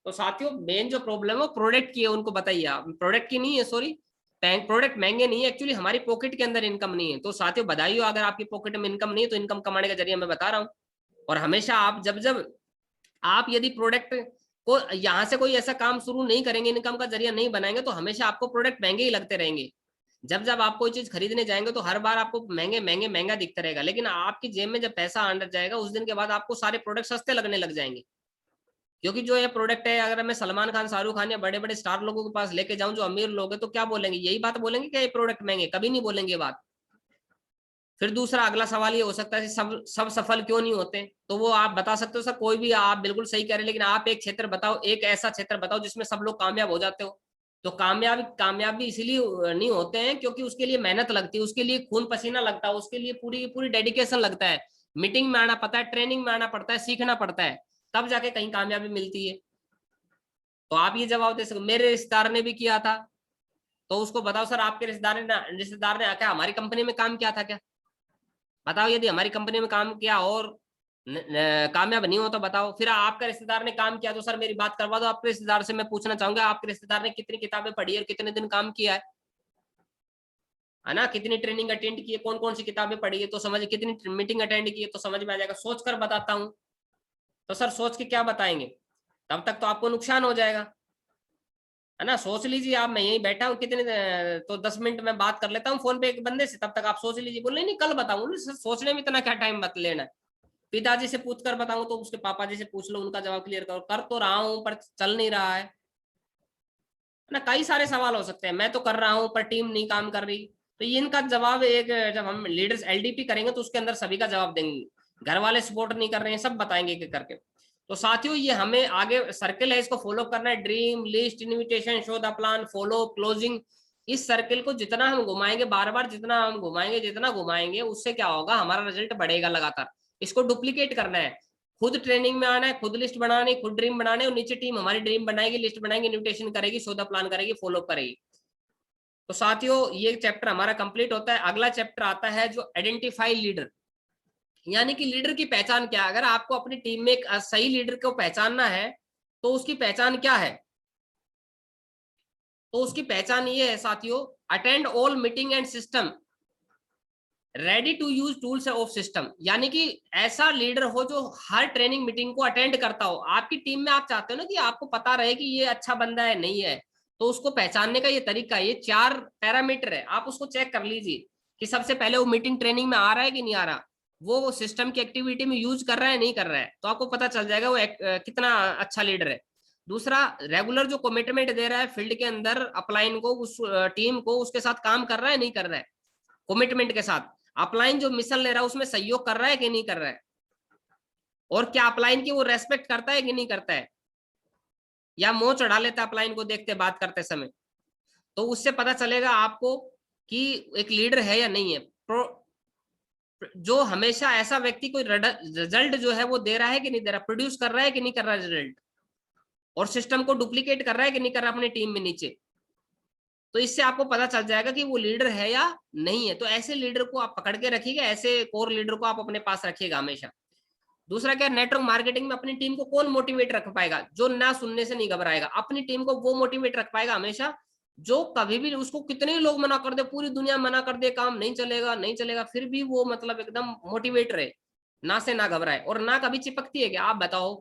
तो साथियों मेन जो प्रॉब्लम है वो प्रोडक्ट की है, उनको बताइए आप। प्रोडक्ट की नहीं है, सॉरी, प्रोडक्ट महंगे नहीं है, एक्चुअली हमारी पॉकेट के अंदर इनकम नहीं है। तो साथियों बधाई हो अगर आपकी पॉकेट में इनकम नहीं है, तो इनकम कमाने का जरिया मैं बता रहा हूँ। और हमेशा आप जब जब आप यदि प्रोडक्ट को यहाँ से कोई ऐसा काम शुरू नहीं करेंगे, इनकम का जरिया नहीं बनाएंगे, तो हमेशा आपको प्रोडक्ट महंगे ही लगते रहेंगे। जब जब आप कोई चीज खरीदने जाएंगे तो हर बार आपको महंगे महंगे महंगा दिखता रहेगा, लेकिन आपकी जेब में जब पैसा अंदर जाएगा उस दिन के बाद आपको सारे प्रोडक्ट सस्ते लगने लग जाएंगे। क्योंकि जो ये प्रोडक्ट है, अगर मैं सलमान खान, शाहरुख खान या बड़े बड़े स्टार लोगों के पास लेके जाऊं जो अमीर लोग हैं, तो क्या बोलेंगे? यही बात बोलेंगे कि ये प्रोडक्ट महंगे? कभी नहीं बोलेंगे ये बात। फिर दूसरा अगला सवाल ये हो सकता है सब सब सफल क्यों नहीं होते? तो वो आप बता सकते हो सर कोई भी, आप बिल्कुल सही कह रहे हैं, लेकिन आप एक क्षेत्र बताओ, एक ऐसा क्षेत्र बताओ जिसमें सब लोग कामयाब हो जाते हो। तो कामयाबी इसीलिए नहीं होते हैं क्योंकि उसके लिए मेहनत लगती है, उसके लिए खून पसीना लगता है, उसके लिए पूरी पूरी डेडिकेशन लगता है, मीटिंग में आना पड़ता है, ट्रेनिंग में आना पड़ता है, सीखना पड़ता है, तब जाके कहीं कामयाबी मिलती है। तो आप ये जवाब दे सकते, मेरे रिश्तेदार ने भी किया था, तो उसको बताओ सर आपके रिश्तेदार ने आकर हमारी कंपनी में काम किया था क्या? बताओ यदि हमारी कंपनी में काम किया और कामयाब नहीं हो तो बताओ। फिर आपका रिश्तेदार ने काम किया तो सर मेरी बात करवा दो आपके रिश्तेदार से। मैं पूछना चाहूंगा आपके रिश्तेदार ने कितनी किताबें पढ़ी और कितने दिन काम किया है ना? कितनी ट्रेनिंग अटेंड की है, कौन कौन सी किताबें पढ़ी है, तो समझ, कितनी मीटिंग अटेंड की है, तो समझ में आ जाएगा। सोच कर बताता हूँ तो सर सोच के क्या बताएंगे? तब तक तो आपको नुकसान हो जाएगा, है ना? सोच लीजिए आप, मैं यहीं बैठा हूँ कितने तो 10 मिनट में बात कर लेता हूँ फोन पे एक बंदे से, तब तक आप सोच लीजिए। बोले नहीं कल बताऊंगा। सर सोचने में इतना क्या टाइम मत लेना। पिताजी से पूछ कर बताऊं तो उसके पापा जी से पूछ लो, उनका जवाब क्लियर करो। कर तो रहा हूं पर चल नहीं रहा है ना? कई सारे सवाल हो सकते हैं। मैं तो कर रहा हूं पर टीम नहीं काम कर रही, तो ये इनका जवाब एक, जब हम लीडर्स एलडीपी करेंगे तो उसके अंदर सभी का जवाब देंगे। घर वाले सपोर्ट नहीं कर रहे हैं, सब बताएंगे एक करके। तो साथियों ये हमें आगे सर्किल है, इसको फॉलो करना है। Dream list, invitation, show the plan, follow, closing. इस सर्किल को जितना हम घुमाएंगे, बार बार जितना हम घुमाएंगे, जितना घुमाएंगे, उससे क्या होगा, हमारा रिजल्ट बढ़ेगा लगातार। इसको डुप्लीकेट करना है, खुद ट्रेनिंग में आना है, खुद लिस्ट बनानी, खुद ड्रीम बनाने, और नीचे टीम हमारी ड्रीम बनाएगी, लिस्ट बनाएगी, इन्विटेशन करेगी, शो द प्लान करेगी, फॉलो करेगी। तो साथियों ये चैप्टर हमारा कंप्लीट होता है। अगला चैप्टर आता है जो आइडेंटिफाई लीडर, यानी कि लीडर की पहचान क्या है। अगर आपको अपनी टीम में एक सही लीडर को पहचानना है तो उसकी पहचान क्या है? तो उसकी पहचान ये है साथियों, attend all meeting and system, ready to use tools of system. यानी कि ऐसा लीडर हो जो हर ट्रेनिंग मीटिंग को अटेंड करता हो। आपकी टीम में आप चाहते हो ना कि आपको पता रहे कि ये अच्छा बंदा है नहीं है, तो उसको पहचानने का ये तरीका, ये 4 पैरामीटर है, आप उसको चेक कर लीजिए कि सबसे पहले वो मीटिंग ट्रेनिंग में आ रहा है कि नहीं आ रहा, वो सिस्टम की एक्टिविटी में यूज कर रहा है नहीं कर रहा है, तो आपको पता चल जाएगा वो कितना अच्छा लीडर है। दूसरा, रेगुलर जो कमिटमेंट दे रहा है फील्ड के अंदर अपलाइन को, उस टीम को, उसके साथ काम कर रहा है नहीं कर रहा है, कमिटमेंट के साथ। अपलाइन जो मिशन ले रहा है उसमें सहयोग कर रहा है कि नहीं कर रहा है, और क्या अपलाइन की वो रेस्पेक्ट करता है कि नहीं करता है, या मुंह चढ़ा लेता है अपलाइन को देखते बात करते समय। तो उससे पता चलेगा आपको कि एक लीडर है या नहीं है। जो हमेशा ऐसा व्यक्ति कोई रिजल्ट जो है वो दे रहा है कि नहीं दे रहा, प्रोड्यूस कर रहा है कि नहीं कर रहा रिजल्ट, और सिस्टम को डुप्लीकेट कर रहा है कि नहीं कर रहा अपनी टीम में नीचे। तो इससे आपको पता चल जाएगा कि वो लीडर है या नहीं है। तो ऐसे लीडर को आप पकड़ के रखिएगा, ऐसे कोर लीडर को आप अपने पास रखिएगा हमेशा। दूसरा क्या, नेटवर्क मार्केटिंग में अपनी टीम को कौन मोटिवेट रख पाएगा, जो ना सुनने से नहीं घबराएगा। अपनी टीम को वो मोटिवेट रख पाएगा हमेशा जो कभी भी, उसको कितने ही लोग मना कर दे, पूरी दुनिया मना कर दे, काम नहीं चलेगा नहीं चलेगा, फिर भी वो मतलब एकदम मोटिवेट रहे, ना से ना घबराए। और ना कभी चिपकती है क्या, आप बताओ।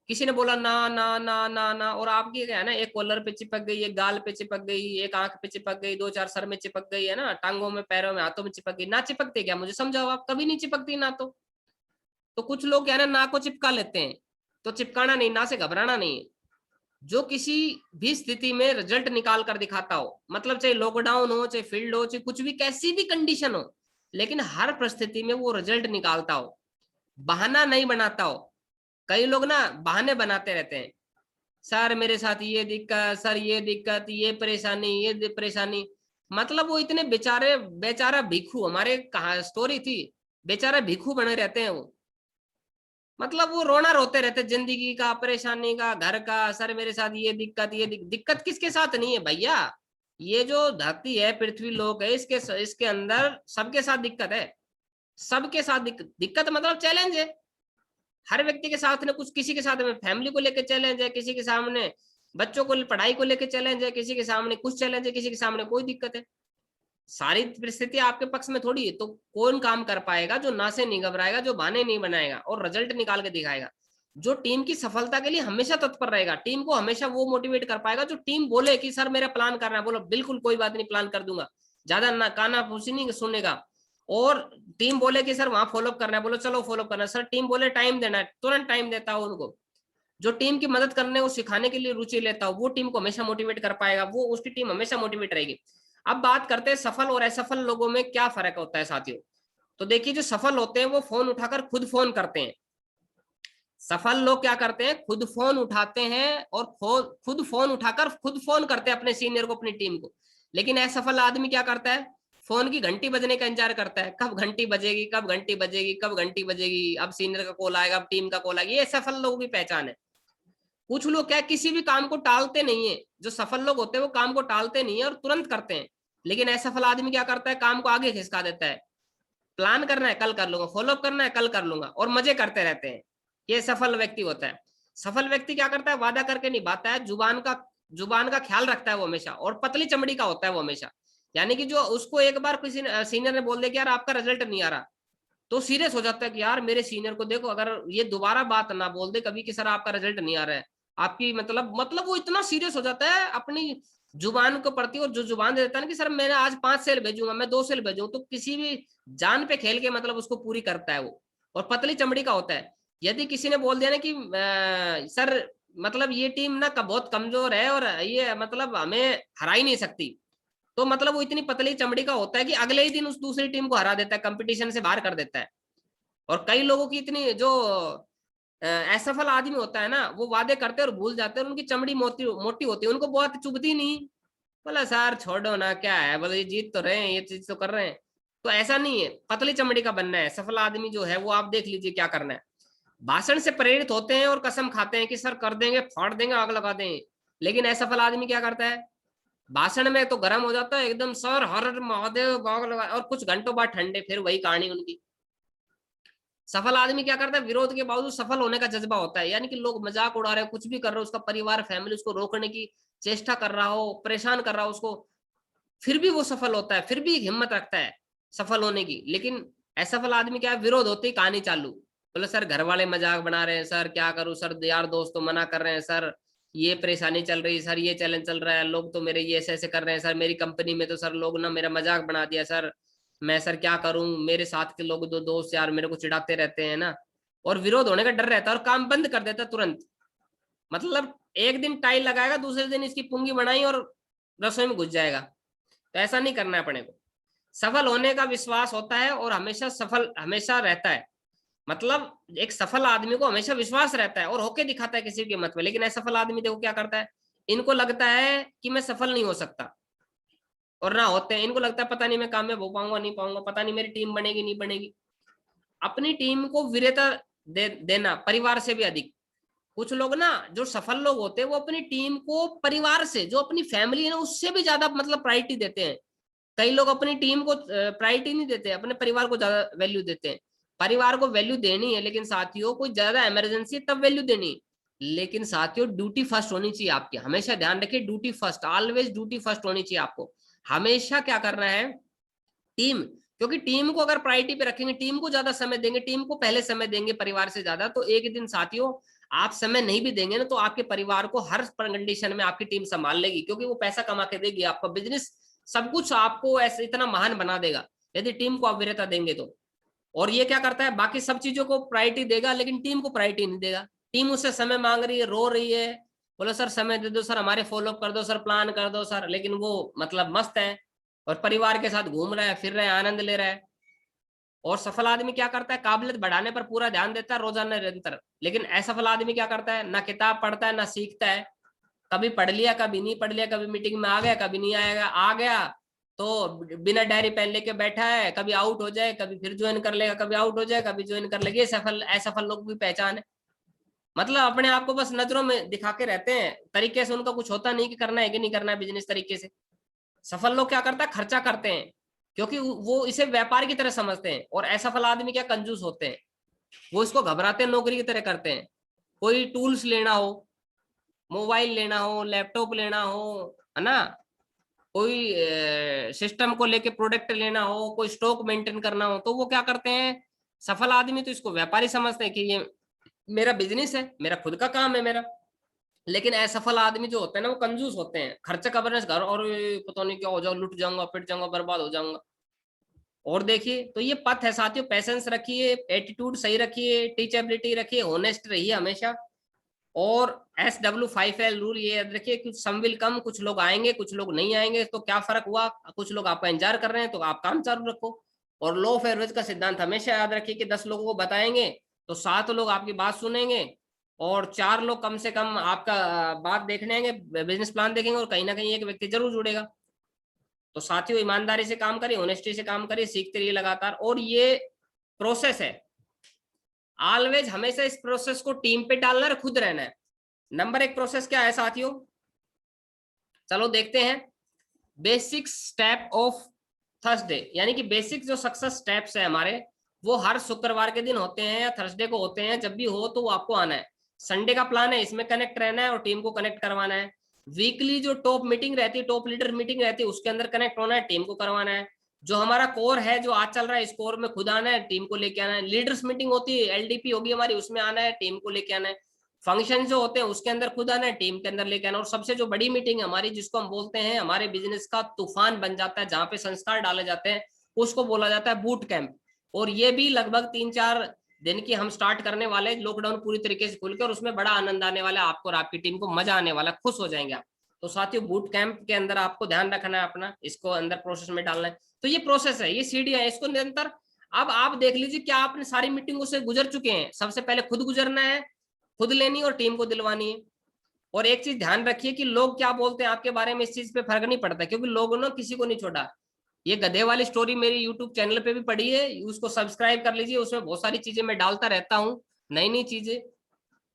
किसी ने बोला ना ना ना ना ना, और आपकी क्या है ना, एक कॉलर पे चिपक गई, एक गाल पे चिपक गई, एक आंख पे चिपक गई, दो चार सर में चिपक गई है ना, टांगों में, पैरों में, हाथों में चिपक गई, ना चिपकती क्या, मुझे समझाओ आप। कभी नहीं चिपकती ना। तो कुछ लोग क्या है ना को चिपका लेते हैं। तो चिपकाना नहीं, ना से घबराना नहीं है। जो किसी भी स्थिति में रिजल्ट निकाल कर दिखाता हो, मतलब चाहे लॉकडाउन हो, चाहे फील्ड हो, चाहे कुछ भी, कैसी भी कंडीशन हो, लेकिन हर परिस्थिति में वो रिजल्ट निकालता हो, बहाना नहीं बनाता हो। कई लोग ना बहाने बनाते रहते हैं, सर मेरे साथ ये दिक्कत, सर ये दिक्कत, ये परेशानी, ये परेशानी। मतलब वो इतने बेचारे, बेचारा भिखू, हमारे कहा स्टोरी थी, बेचारा भिखू बने रहते हैं वो। मतलब वो रोना रोते रहते, जिंदगी का, परेशानी का, घर का, सर मेरे साथ ये दिक्कत, ये दिक्कत किसके साथ नहीं है भैया। ये जो धरती है, पृथ्वी लोक है, इसके अंदर सबके साथ दिक्कत है। सबके साथ दिक्कत मतलब चैलेंज है। हर व्यक्ति के साथ में कुछ, किसी के साथ में फैमिली को लेकर चैलेंज है, किसी के सामने बच्चों को पढ़ाई को लेकर चैलेंज है, किसी के सामने कुछ चैलेंज है, किसी के सामने कोई दिक्कत है। सारी परिस्थिति आपके पक्ष में थोड़ी है। तो कौन काम कर पाएगा जो ना से नहीं घबराएगा, जो बहाने नहीं बनाएगा और रिजल्ट निकाल के दिखाएगा, जो टीम की सफलता के लिए हमेशा तत्पर रहेगा। टीम को हमेशा वो मोटिवेट कर पाएगा जो टीम बोले कि सर मेरा प्लान करना है, बोलो बिल्कुल कोई बात नहीं, प्लान कर दूंगा, ज्यादा ना काना फूसी नहीं सुनेगा। और टीम बोले कि सर वहां फॉलोअप करना है, बोलो चलो फॉलोअप करना है। सर टीम बोले टाइम देना है, तुरंत टाइम देता हूं उनको। जो टीम की मदद करने, वो सिखाने के लिए रुचि लेता हो, वो टीम को हमेशा मोटिवेट कर पाएगा, वो उसकी टीम हमेशा मोटिवेट रहेगी। अब बात करते हैं सफल और असफल लोगों में क्या फर्क होता है साथियों। तो देखिए, जो सफल होते हैं वो फोन उठाकर खुद फोन करते हैं। सफल लोग क्या करते हैं, खुद फोन उठाते हैं और खुद फोन उठाकर खुद फोन करते हैं अपने सीनियर को, अपनी टीम को। लेकिन असफल आदमी क्या करता है, फोन की घंटी बजने का इंतजार करता है, कब घंटी बजेगी, कब घंटी बजेगी, कब घंटी बजेगी, अब सीनियर का कॉल आएगा, अब टीम का कॉल आएगा। ये सफल लोगों की पहचान है। कुछ लोग क्या, किसी भी काम को टालते नहीं है। जो सफल लोग होते हैं वो काम को टालते नहीं है और तुरंत करते हैं। लेकिन असफल आदमी क्या करता है, काम को आगे खिसका देता है। प्लान करना है कल कर लूंगा, फॉलोअप करना है कल कर लूंगा, और मजे करते रहते हैं। ये सफल व्यक्ति होता है। सफल व्यक्ति क्या करता है, वादा करके निभाता है, जुबान का ख्याल रखता है वो हमेशा, और पतली चमड़ी का होता है वो हमेशा। यानी कि जो उसको एक बार किसी सीनियर ने बोल दिया कि यार आपका रिजल्ट नहीं आ रहा, तो सीरियस हो जाता है कि यार मेरे सीनियर को देखो, अगर ये दोबारा बात ना बोल दे कभी कि सर आपका रिजल्ट नहीं आ रहा है, आपकी मतलब वो इतना सीरियस हो जाता है अपनी जुबान को प्रति। और जो जुबान दे देता है ना कि सर मैंने आज 5 सेल भेजूंगा, मैं 2 सेल भेजूंगा, तो किसी भी जान पे खेल के मतलब उसको पूरी करता है वो। और पतली चमड़ी का होता है। यदि किसी ने बोल दिया ना कि सर मतलब ये टीम ना बहुत कमजोर है और ये मतलब हमें हरा ही नहीं सकती, तो मतलब वो इतनी पतली चमड़ी का होता है कि अगले ही दिन उस दूसरी टीम को हरा देता है, कंपटीशन से बाहर कर देता है। और कई लोगों की इतनी जो असफल आदमी होता है ना, वो वादे करते हैं और भूल जाते हैं, और उनकी चमड़ी मोटी मोटी होती है, उनको बहुत चुभती नहीं। बोला सर छोड़ो ना, क्या है, बोले ये जीत तो रहे हैं, ये चीज तो कर रहे हैं। तो ऐसा नहीं है, पतली चमड़ी का बनना है। सफल आदमी जो है वो आप देख लीजिए क्या करना है। भाषण से प्रेरित होते हैं और कसम खाते हैं कि सर कर देंगे, फाड़ देंगे, आग लगा देंगे। लेकिन असफल आदमी क्या करता है, भाषण में तो गर्म हो जाता है एकदम, सर हर महादेव आग लगा, और कुछ घंटों बाद ठंडे, फिर वही कहानी उनकी। सफल आदमी क्या करता है, विरोध के बावजूद सफल होने का जज्बा होता है। यानी कि लोग मजाक उड़ा रहे हो, कुछ भी कर रहे हो, उसका परिवार, फैमिली उसको रोकने की चेष्टा कर रहा हो, परेशान कर रहा हो उसको, फिर भी वो सफल होता है, फिर भी हिम्मत रखता है सफल होने की। लेकिन असफल आदमी क्या है, विरोध होते ही कहानी चालू। बोले सर घर वाले मजाक बना रहे हैं, सर क्या करूं, सर यार दोस्त तो मना कर रहे हैं, सर ये परेशानी चल रही है, सर ये चैलेंज चल रहा है, लोग तो मेरे ये ऐसे ऐसे कर रहे हैं, सर मेरी कंपनी में तो सर लोग ना मेरा मजाक बना दिया, सर मैं सर क्या करूं, मेरे साथ के लोग दो दोस्त यार मेरे को चिढ़ाते रहते हैं ना। और विरोध होने का डर रहता है, और काम बंद कर देता तुरंत। मतलब एक दिन टाइल लगाएगा, दूसरे दिन इसकी पुंगी बनाई और रसोई में घुस जाएगा। तो ऐसा नहीं करना है अपने को। सफल होने का विश्वास होता है और हमेशा सफल हमेशा रहता है। मतलब एक सफल आदमी को हमेशा विश्वास रहता है और होके दिखाता है किसी की हिम्मत में। लेकिन असफल आदमी देखो क्या करता है, इनको लगता है कि मैं सफल नहीं हो सकता, और ना होते हैं। इनको लगता है पता नहीं मैं कामयाब हो पाऊंगा नहीं पाऊंगा, पता नहीं मेरी टीम बनेगी नहीं बनेगी। अपनी टीम को वीरता देना परिवार से भी अधिक। कुछ लोग ना जो सफल लोग होते हैं वो अपनी टीम को परिवार से, जो अपनी फैमिली है ना, उससे भी ज्यादा मतलब प्रायोरिटी देते हैं। कई लोग अपनी टीम को प्रायोरिटी नहीं देते, अपने परिवार को ज्यादा वैल्यू देते हैं। परिवार को वैल्यू देनी है, लेकिन साथियों कोई ज्यादा इमरजेंसी है तब वैल्यू देनी। लेकिन साथियों ड्यूटी फर्स्ट होनी चाहिए आपकी, हमेशा ध्यान रखिए, duty first, always duty first होनी चाहिए आपको। हमेशा क्या करना है, टीम, क्योंकि टीम को अगर प्रायोरिटी पे रखेंगे, टीम को ज्यादा समय देंगे, टीम को पहले समय देंगे परिवार से ज्यादा, तो एक दिन साथियों आप समय नहीं भी देंगे ना, तो आपके परिवार को हर कंडीशन में आपकी टीम संभाल लेगी, क्योंकि वो पैसा कमा के देगी, आपका बिजनेस सब कुछ आपको ऐसे इतना महान बना देगा यदि टीम को आप वरीयता देंगे तो। और ये क्या करता है, बाकी सब चीजों को प्रायोरिटी देगा लेकिन टीम को प्रायोरिटी नहीं देगा। टीम उससे समय मांग रही है, रो रही है, बोलो सर समय दे दो सर, हमारे फॉलो कर दो सर, प्लान कर दो सर, लेकिन वो मतलब मस्त है और परिवार के साथ घूम रहा है, फिर रहा है, आनंद ले रहा है। और सफल आदमी क्या करता है, काबिलियत बढ़ाने पर पूरा ध्यान देता है रोजाना निरंतर। लेकिन असफल आदमी क्या करता है, ना किताब पढ़ता है ना सीखता है, कभी पढ़ लिया कभी नहीं पढ़ लिया, कभी मीटिंग में आ गया कभी नहीं आएगा, आ गया तो बिना डायरी पेन लेके बैठा है, कभी आउट हो जाए कभी फिर ज्वाइन कर लेगा, कभी आउट हो जाए कभी ज्वाइन कर लेगा। ये सफल असफल लोग की पहचान है। मतलब अपने आप को बस नजरों में दिखा के रहते हैं, तरीके से उनका कुछ होता नहीं कि करना है कि नहीं करना है बिजनेस तरीके से। सफल लोग क्या करता है, खर्चा करते हैं, क्योंकि वो इसे व्यापार की तरह समझते हैं। और असफल आदमी क्या, कंजूस होते हैं, वो इसको घबराते हैं, नौकरी की तरह करते हैं। कोई टूल्स लेना हो, मोबाइल लेना हो, लैपटॉप लेना हो, है ना, कोई सिस्टम को लेके प्रोडक्ट लेना हो, कोई स्टॉक मेंटेन करना हो, तो वो क्या करते हैं, सफल आदमी तो इसको व्यापारी समझते हैं कि ये मेरा बिजनेस है, मेरा खुद का काम है मेरा। लेकिन असफल आदमी जो होते हैं ना, वो कंजूस होते हैं, खर्चा कवरनेस घर, और पता नहीं क्या हो जाओ, लुट जाऊंगा, पिट जाऊंगा, बर्बाद हो जाऊंगा। और देखिए, तो ये पथ है साथियों, पैसेंस रखिए, एटीट्यूड सही रखिए, टीचेबिलिटी रखिए, होनेस्ट रहिए हमेशा। और SW5L रूल ये याद रखिए, कुछ सम विल कम, कुछ लोग आएंगे कुछ लोग नहीं आएंगे, तो क्या फर्क हुआ, कुछ लोग आपका इंतजार कर रहे हैं तो आप काम चालू रखो। और लॉ ऑफ एवरेज का सिद्धांत हमेशा याद रखिए कि 10 लोगों को बताएंगे तो 7 लोग आपकी बात सुनेंगे, और 4 लोग कम से कम आपका बात देखने आएंगे, बिजनेस प्लान देखेंगे, और कहीं ना कहीं एक व्यक्ति जरूर जुड़ेगा। तो साथियों ईमानदारी से काम करिए, ऑनेस्टी से काम करिए, सीखते रहिए लगातार। और ये प्रोसेस है, ऑलवेज हमेशा इस प्रोसेस को टीम पे डालना है, खुद रहना है। नंबर 1 प्रोसेस क्या है साथियों, चलो देखते हैं। बेसिक स्टेप ऑफ थर्सडे, यानी कि बेसिक जो सक्सेस स्टेप्स है हमारे, वो हर शुक्रवार के दिन होते हैं या थर्सडे को होते हैं, जब भी हो तो वो आपको आना है। संडे का प्लान है, इसमें कनेक्ट रहना है और टीम को कनेक्ट करवाना है। वीकली जो टॉप मीटिंग रहती है, टॉप लीडर मीटिंग रहती है, उसके अंदर कनेक्ट होना है, टीम को करवाना है। जो हमारा कोर है जो आज चल रहा है, इस कोर में खुद आना है, टीम को लेके आना है। लीडर्स मीटिंग होती है, LDP होगी हमारी, उसमें आना है, टीम को लेके आना है। फंक्शन जो होते हैं उसके अंदर खुद आना है, टीम के अंदर लेके आना। और सबसे जो बड़ी मीटिंग है हमारी, जिसको हम बोलते हैं हमारे बिजनेस का तूफान बन जाता है, जहां पे संस्कार डाले जाते हैं, उसको बोला जाता है बूट कैंप। और ये भी लगभग 3-4 दिन की हम स्टार्ट करने वाले, लॉकडाउन पूरी तरीके से खुल के, और उसमें बड़ा आनंद आने वाला है आपको और आपकी टीम को, मजा आने वाला, खुश हो जाएंगे आप। तो साथियों बूट कैंप के अंदर आपको ध्यान रखना है अपना, इसको अंदर प्रोसेस में डालना है। तो ये प्रोसेस है, ये सीढ़ियां है, इसको निरंतर। अब आप देख लीजिए क्या आपने सारी मीटिंगों से गुजर चुके हैं, सबसे पहले खुद गुजरना है, खुद लेनी और टीम को दिलवानी है। और एक चीज ध्यान रखिए कि लोग क्या बोलते हैं आपके बारे में, इस चीज पे फर्क नहीं पड़ता, क्योंकि लोगों ने किसी को नहीं छोड़ा। ये गधे वाली स्टोरी मेरी यूट्यूब चैनल पे भी पड़ी है, उसको सब्सक्राइब कर लीजिए, उसमें बहुत सारी चीजें मैं डालता रहता हूँ, नई नई चीजें,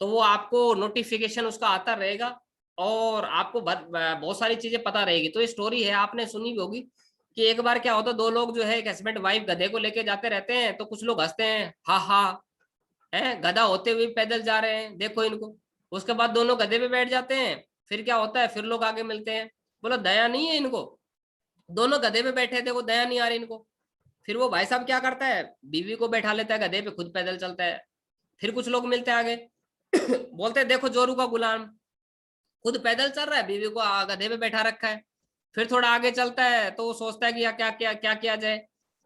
तो वो आपको नोटिफिकेशन उसका आता रहेगा, और आपको बहुत सारी चीजें पता रहेगी। तो ये स्टोरी है, आपने सुनी भी होगी, कि एक बार क्या होता, 2 लोग जो है, एक हस्बैंड वाइफ गधे को लेके जाते रहते हैं, तो कुछ लोग हंसते हैं, हा हा, है गधा होते हुए पैदल जा रहे हैं देखो इनको। उसके बाद दोनों गधे पे बैठ जाते हैं, फिर क्या होता है, फिर लोग आगे मिलते हैं, बोलो दया नहीं है इनको, दोनों गधे पे बैठे थे, वो दया नहीं आ रही इनको। फिर वो भाई साहब क्या करता है, बीवी को बैठा लेता है गधे पे, खुद पैदल चलता है। फिर कुछ लोग मिलते हैं आगे बोलते हैं देखो जोरू का गुलाम, खुद पैदल चल रहा है, बीवी को गधे पे बैठा रखा है। फिर थोड़ा आगे चलता है तो वो सोचता है कि क्या क्या क्या किया जाए,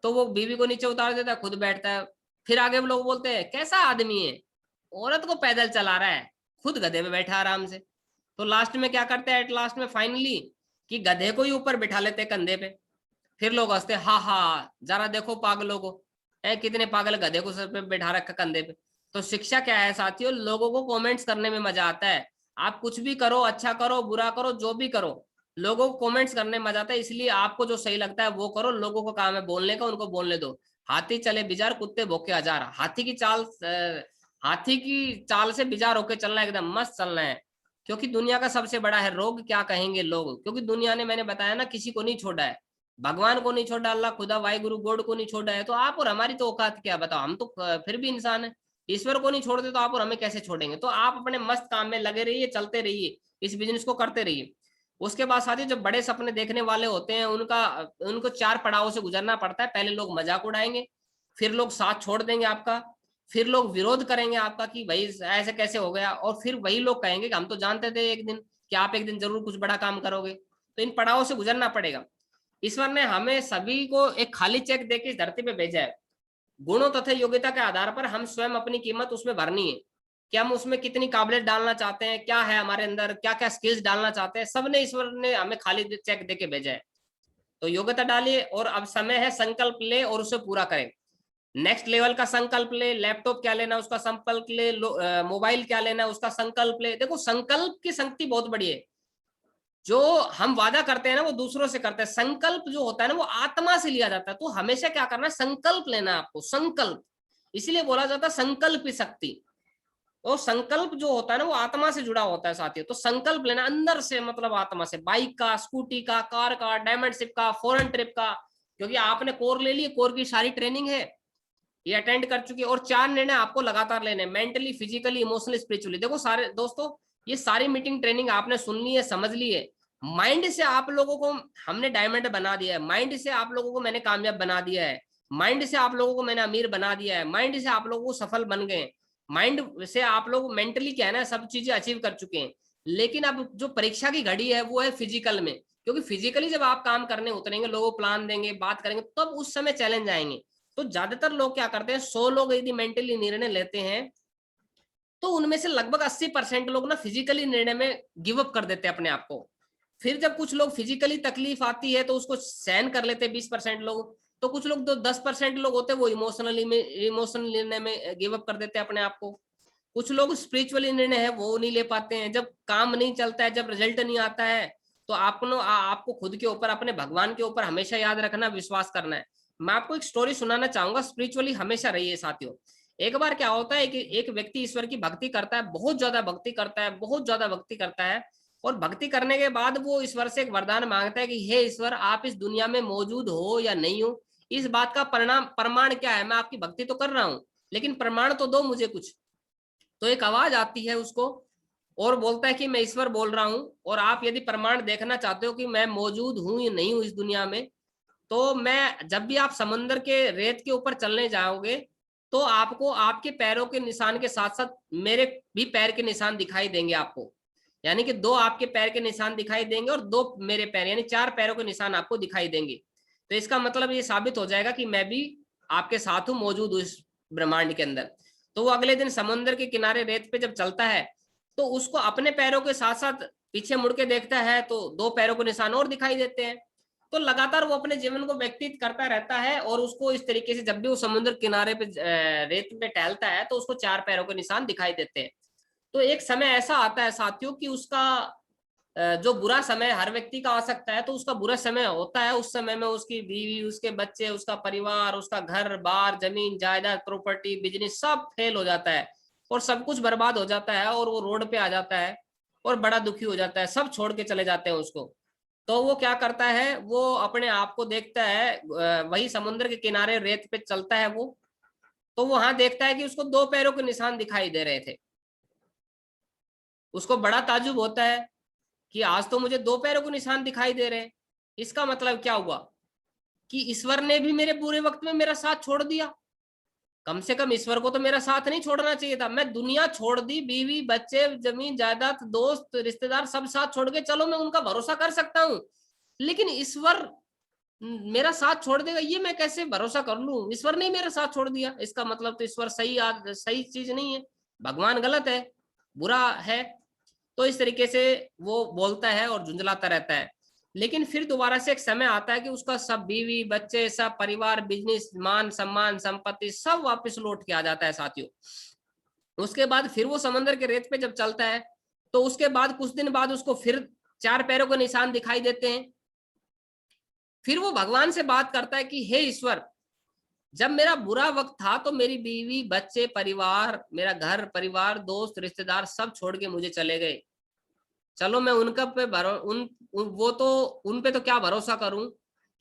तो वो बीवी को नीचे उतार देता है, खुद बैठता है। फिर आगे लोग बोलते हैं कैसा आदमी है, औरत को पैदल चला रहा है, खुद गधे पे बैठा आराम से। तो लास्ट में क्या करते हैं, एट लास्ट में फाइनली, कि गधे को ही ऊपर बिठा लेते हैं कंधे पे। फिर लोग हंसते, हा हा, जरा देखो पागलों को, कितने पागल, गधे को सर पे बैठा रखा कंधे पे। तो शिक्षा क्या है साथियों, लोगों को कमेंट्स करने में मजा आता है। आप कुछ भी करो, अच्छा करो बुरा करो, जो भी करो, लोगों को कमेंट्स करने में मजा आता है। इसलिए आपको जो सही लगता है वो करो, लोगों को काम है बोलने का, उनको बोलने दो। हाथी चले बिजार, कुत्ते भौंके हजार। हाथी की चाल हाथी की चाल से बिजार होकर चलना है, एकदम मस्त चलना है। क्योंकि दुनिया का सबसे बड़ा है रोग, क्या कहेंगे लोग, क्योंकि दुनिया ने, मैंने बताया ना, किसी को नहीं छोड़ा है। भगवान को नहीं छोड़ा, अल्लाह खुदा वाहिगुरु गॉड को नहीं छोड़ा है, तो आप और हमारी तो औकात क्या, बताओ, हम तो फिर भी इंसान है। ईश्वर को नहीं छोड़ते तो आप और हमें कैसे छोड़ेंगे। तो आप अपने मस्त काम में लगे रहिए, चलते रहिए, इस बिजनेस को करते रहिए। उसके बाद साथियों, जब बड़े सपने देखने वाले होते हैं, उनको 4 पड़ावों से गुजरना पड़ता है। पहले लोग मजाक उड़ाएंगे, फिर लोग साथ छोड़ देंगे आपका, फिर लोग विरोध करेंगे आपका कि भाई ऐसे कैसे हो गया, और फिर वही लोग कहेंगे कि हम तो जानते थे एक दिन कि आप एक दिन जरूर कुछ बड़ा काम करोगे। तो इन पड़ावों से गुजरना पड़ेगा। ईश्वर ने हमें सभी को एक खाली चेक देके इस धरती पे भेजा है। गुणों तथा योग्यता के आधार पर हम स्वयं अपनी कीमत उसमें भरनी है कि हम उसमें कितनी काबिलियत डालना चाहते हैं, क्या है हमारे अंदर, क्या क्या स्किल्स डालना चाहते हैं। सबने, ईश्वर ने हमें खाली चेक देके भेजा है। तो योग्यता डालिए, और अब समय है संकल्प ले और उसे पूरा करें। नेक्स्ट लेवल का संकल्प ले, लैपटॉप क्या लेना उसका संकल्प ले, मोबाइल क्या लेना उसका संकल्प ले। देखो, संकल्प की शक्ति बहुत बड़ी है। जो हम वादा करते हैं ना, वो दूसरों से करते हैं। संकल्प जो होता है ना, वो आत्मा से लिया जाता है। तो हमेशा क्या करना है, संकल्प लेना है आपको, संकल्प। इसीलिए बोला जाता है संकल्प की शक्ति। और संकल्प जो होता है ना, वो आत्मा से जुड़ा होता है साथियों। तो संकल्प लेना अंदर से, मतलब आत्मा से। बाइक का, स्कूटी का, कार का, डायमंड शिप का, फॉरेन ट्रिप का, क्योंकि आपने कोर ले ली, कोर की सारी ट्रेनिंग है, ये अटेंड कर चुकी है। और 4 निर्णय आपको लगातार लेने, मेंटली, फिजिकली, इमोशनली, स्पिरिचुअली। देखो सारे दोस्तों, ये सारी मीटिंग ट्रेनिंग आपने सुन ली है, समझ ली है। माइंड से आप लोगों को हमने डायमंड बना दिया है, माइंड से आप लोगों को मैंने कामयाब बना दिया है, माइंड से आप लोगों को मैंने अमीर बना दिया है, माइंड से आप लोगों को सफल बन गए, माइंड से आप लोग मेंटली क्या है ना, सब चीजें अचीव कर चुके हैं। लेकिन अब जो परीक्षा की घड़ी है वो है फिजिकल में। क्योंकि फिजिकली जब आप काम करने उतरेंगे, लोगों प्लान देंगे, बात करेंगे, तब उस समय चैलेंज आएंगे। तो ज्यादातर लोग क्या करते हैं, 100 लोग यदि मेंटली निर्णय लेते हैं, तो उनमें से लगभग 80% लोग ना फिजिकली निर्णय में गिव अप कर देते हैं अपने आप को। फिर जब कुछ लोग फिजिकली तकलीफ आती है तो उसको सहन कर लेते हैं 20% लोग। तो कुछ लोग, जो 10% लोग होते हैं, वो इमोशनल निर्णय में गिव अप कर देते हैं अपने आप को। कुछ लोग स्पिरिचुअली निर्णय है वो नहीं ले पाते हैं। जब काम नहीं चलता है, जब रिजल्ट नहीं आता है, तो आपको खुद के ऊपर, अपने भगवान के ऊपर हमेशा याद रखना, विश्वास करना है। मैं आपको एक स्टोरी सुनाना चाहूंगा, स्पिरिचुअली हमेशा रहिए साथियों। एक बार क्या होता है कि एक व्यक्ति ईश्वर की भक्ति करता है, बहुत ज्यादा भक्ति करता है, बहुत ज्यादा भक्ति करता है। और भक्ति करने के बाद वो ईश्वर से एक वरदान मांगता है कि हे ईश्वर, आप इस दुनिया में मौजूद हो या नहीं हो, इस बात का प्रमाण क्या है। मैं आपकी भक्ति तो कर रहा हूँ, लेकिन प्रमाण तो दो मुझे कुछ। तो एक आवाज आती है उसको, और बोलता है कि मैं ईश्वर बोल रहा हूं, और आप यदि प्रमाण देखना चाहते हो कि मैं मौजूद हूं या नहीं हूं इस दुनिया में, तो मैं, जब भी आप समुद्र के रेत के ऊपर चलने जाओगे, तो आपको आपके पैरों के निशान के साथ साथ मेरे भी पैर के निशान दिखाई देंगे आपको। यानी कि 2 आपके पैर के निशान दिखाई देंगे और 2 मेरे पैर, यानी 4 पैरों के निशान आपको दिखाई देंगे। तो इसका मतलब ये साबित हो जाएगा कि मैं भी आपके साथ हूं, मौजूद हूं इस ब्रह्मांड के अंदर। तो वो अगले दिन समुद्र के किनारे रेत पे जब चलता है, तो उसको अपने पैरों के साथ साथ पीछे मुड़ के देखता है, तो 2 पैरों के निशान और दिखाई देते हैं। तो लगातार वो अपने जीवन को व्यतीत करता रहता है, और उसको इस तरीके से जब भी वो समुद्र किनारे पे रेत पे टहलता है, तो उसको 4 पैरों के निशान दिखाई देते हैं। तो एक समय ऐसा आता है साथियों कि उसका जो बुरा समय हर व्यक्ति का आ सकता है, तो उसका बुरा समय होता है। उस समय में उसकी बीवी, उसके बच्चे, उसका परिवार, उसका घर बार, जमीन जायदाद, प्रॉपर्टी, बिजनेस सब फेल हो जाता है, और सब कुछ बर्बाद हो जाता है, और वो रोड पे आ जाता है, और बड़ा दुखी हो जाता है, सब छोड़ के चले जाते हैं उसको। तो वो क्या करता है, वो अपने आप को देखता है, वही समुद्र के किनारे रेत पे चलता है वो। तो वहां देखता है कि उसको 2 पैरों के निशान दिखाई दे रहे थे। उसको बड़ा ताज्जुब होता है कि आज तो मुझे 2 पैरों के निशान दिखाई दे रहे हैं। इसका मतलब क्या हुआ कि ईश्वर ने भी मेरे बुरे वक्त में मेरा साथ छोड़ दिया। कम से कम ईश्वर को तो मेरा साथ नहीं छोड़ना चाहिए था। मैं दुनिया छोड़ दी, बीवी बच्चे जमीन जायदाद दोस्त रिश्तेदार सब साथ छोड़ के, चलो मैं उनका भरोसा कर सकता हूँ, लेकिन ईश्वर मेरा साथ छोड़ देगा, ये मैं कैसे भरोसा कर लूं। ईश्वर ने मेरा साथ छोड़ दिया, इसका मतलब तो ईश्वर सही चीज नहीं है, भगवान गलत है, बुरा है। तो इस तरीके से वो बोलता है और झुंझलाता रहता है। लेकिन फिर दोबारा से एक समय आता है कि उसका सब बीवी बच्चे, सब परिवार, बिजनेस, मान सम्मान, संपत्ति सब वापस लौट के आ जाता है साथियों। उसके बाद फिर वो समंदर के रेत पे जब चलता है, तो उसके बाद कुछ दिन बाद उसको फिर 4 पैरों के निशान दिखाई देते हैं। फिर वो भगवान से बात करता है कि हे ईश्वर, जब मेरा बुरा वक्त था तो मेरी बीवी, बच्चे, परिवार, मेरा घर परिवार, दोस्त, रिश्तेदार सब छोड़ के मुझे चले गए। चलो मैं उनका पे वो तो उन पे तो क्या भरोसा करूं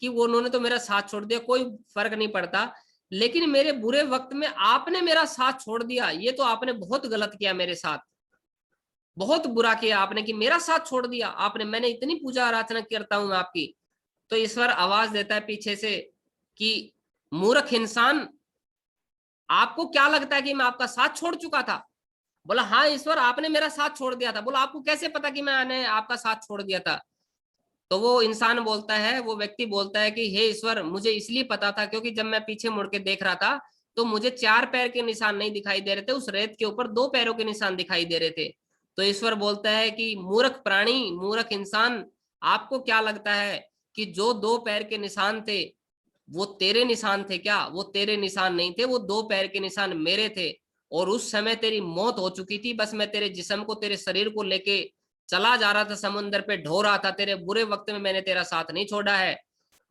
कि वो उन्होंने तो मेरा साथ छोड़ दिया, कोई फर्क नहीं पड़ता। लेकिन मेरे बुरे वक्त में आपने मेरा साथ छोड़ दिया, ये तो आपने बहुत गलत किया मेरे साथ, बहुत बुरा किया आपने कि मेरा साथ छोड़ दिया आपने। मैंने इतनी पूजा आराधना करता हूं मैं आपकी। तो ईश्वर आवाज देता है पीछे से कि मूर्ख इंसान, आपको क्या लगता है कि मैं आपका साथ छोड़ चुका था? बोला हाँ ईश्वर, आपने मेरा साथ छोड़ दिया था। बोला आपको कैसे पता कि मैंने आपका साथ छोड़ दिया था? तो वो इंसान बोलता है, वो व्यक्ति बोलता है कि हे ईश्वर, मुझे इसलिए पता था क्योंकि जब मैं पीछे मुड़ के देख रहा था तो मुझे 4 पैर के निशान नहीं दिखाई दे रहे थे, उस रेत के ऊपर 2 पैरों के निशान दिखाई दे रहे थे। तो ईश्वर बोलता है कि मूर्ख प्राणी, मूर्ख इंसान, आपको क्या लगता है कि जो 2 पैर के निशान थे वो तेरे निशान थे क्या? वो तेरे निशान नहीं थे, वो 2 पैर के निशान मेरे थे। और उस समय तेरी मौत हो चुकी थी, बस मैं तेरे जिस्म को, तेरे शरीर को लेके चला जा रहा था, समुन्द्र पे ढो रहा था। तेरे बुरे वक्त में मैंने तेरा साथ नहीं छोड़ा है,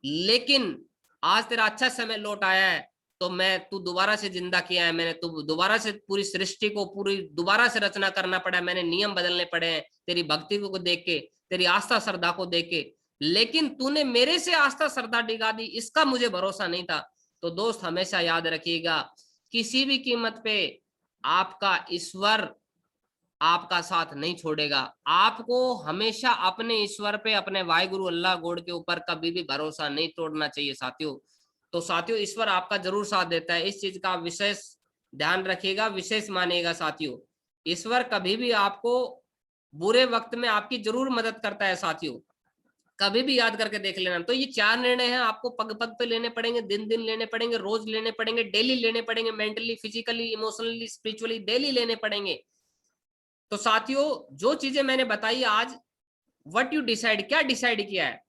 लेकिन आज तेरा अच्छा समय लौट आया है तो मैं तू दोबारा से जिंदा किया है मैंने, तू दोबारा से पूरी सृष्टि को पूरी दोबारा से रचना करना पड़ा, मैंने नियम बदलने पड़े हैं तेरी भक्ति को देख के, तेरी आस्था श्रद्धा को देख के। लेकिन तूने मेरे से आस्था श्रद्धा डिगा दी, इसका मुझे भरोसा नहीं था। तो दोस्त हमेशा याद रखिएगा, किसी भी कीमत पे आपका ईश्वर आपका साथ नहीं छोड़ेगा। आपको हमेशा अपने ईश्वर पे, अपने वाहिगुरु अल्लाह गॉड के ऊपर कभी भी भरोसा नहीं तोड़ना चाहिए साथियों। तो साथियों ईश्वर आपका जरूर साथ देता है, इस चीज का विशेष ध्यान रखिएगा, विशेष मानिएगा साथियों। ईश्वर कभी भी आपको बुरे वक्त में आपकी जरूर मदद करता है साथियों, कभी भी याद करके देख लेना। तो ये 4 निर्णय हैं, आपको पग पग पे लेने पड़ेंगे, दिन दिन लेने पड़ेंगे, रोज लेने पड़ेंगे, डेली लेने पड़ेंगे, mentally, physically, emotionally, spiritually daily लेने पड़ेंगे। तो साथियों जो चीजें मैंने बताई आज, व्हाट यू डिसाइड, क्या डिसाइड किया है?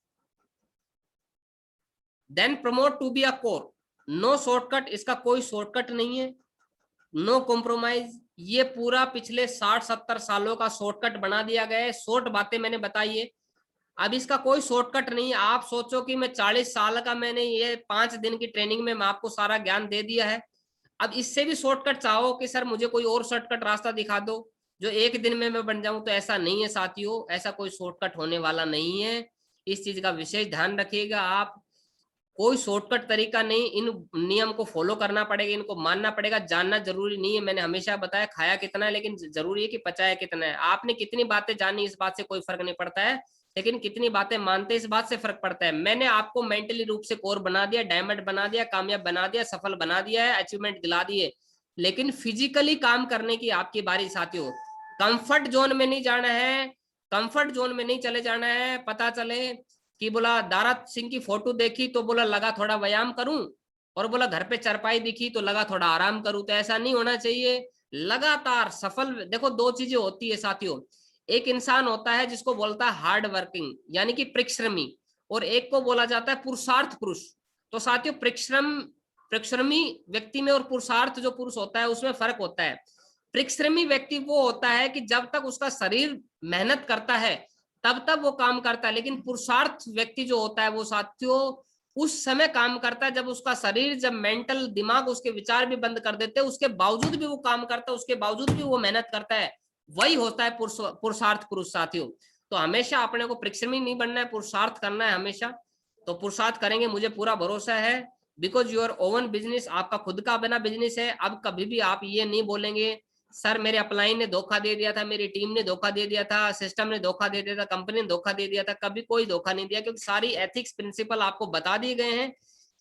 Then promote to be a core, no shortcut, इसका कोई शॉर्टकट नहीं है, नो कॉम्प्रोमाइज। ये पूरा पिछले 60-70 सालों का शॉर्टकट बना दिया गया है, शॉर्ट बातें मैंने बताई है, अब इसका कोई शॉर्टकट नहीं है। आप सोचो कि मैं 40 साल का, मैंने ये 5 दिन की ट्रेनिंग में मैं आपको सारा ज्ञान दे दिया है, अब इससे भी शॉर्टकट चाहो कि सर मुझे कोई और शॉर्टकट रास्ता दिखा दो जो 1 दिन में मैं बन जाऊं, तो ऐसा नहीं है साथियों, ऐसा कोई शॉर्टकट होने वाला नहीं है। इस चीज का विशेष ध्यान रखिएगा आप, कोई शॉर्टकट तरीका नहीं, इन नियम को फॉलो करना पड़ेगा, इनको मानना पड़ेगा। जानना जरूरी नहीं है, मैंने हमेशा बताया खाया कितना है, लेकिन जरूरी है कि पचाया कितना है। आपने कितनी बातें जानी इस बात से कोई फर्क नहीं पड़ता है, लेकिन कितनी बातें मानते इस बात से फर्क पड़ता है। मैंने आपको मेंटली रूप से कोर बना दिया, डायमंड बना दिया, कामयाब बना दिया, सफल बना दिया है, अचीवमेंट दिला दिए, लेकिन फिजिकली काम करने की आपकी बारी साथियों। कंफर्ट जोन में नहीं जाना है, कंफर्ट जोन में नहीं चले जाना है। पता चले कि बोला दारा सिंह की फोटो देखी तो बोला लगा थोड़ा व्यायाम करूं, और बोला घर पे चारपाई दिखी तो लगा थोड़ा आराम करूं, तो ऐसा नहीं होना चाहिए। लगातार सफल, देखो 2 चीजें होती है साथियों, एक इंसान होता है जिसको बोलता है हार्ड वर्किंग यानी कि परिश्रमी, और एक को बोला जाता है पुरुषार्थ पुरुष। तो साथियों परिश्रमी व्यक्ति में और पुरुषार्थ जो पुरुष होता है उसमें फर्क होता है। परिश्रमी व्यक्ति वो होता है कि जब तक उसका शरीर मेहनत करता है तब तक वो काम करता है, लेकिन पुरुषार्थ व्यक्ति जो होता है वो साथियों उस समय काम करता है जब उसका शरीर, जब मेंटल दिमाग उसके विचार भी बंद कर देते हैं, उसके बावजूद भी वो काम करता है, उसके बावजूद भी वो मेहनत करता है, वही होता है पुरुषार्थ पुरुष साथियों। तो हमेशा अपने को परिश्रमी नहीं बनना है, पुरुषार्थ करना है हमेशा। तो पुरुषार्थ करेंगे, मुझे पूरा भरोसा है, बिकॉज योर ओवन बिजनेस, आपका खुद का बना बिजनेस है। अब कभी भी आप ये नहीं बोलेंगे सर मेरे अपलाइन ने धोखा दे दिया था, मेरी टीम ने धोखा दे दिया था, सिस्टम ने धोखा दे दिया था, कंपनी ने धोखा दे दिया था, कभी कोई धोखा नहीं दिया, क्योंकि सारी एथिक्स प्रिंसिपल आपको बता दिए गए हैं।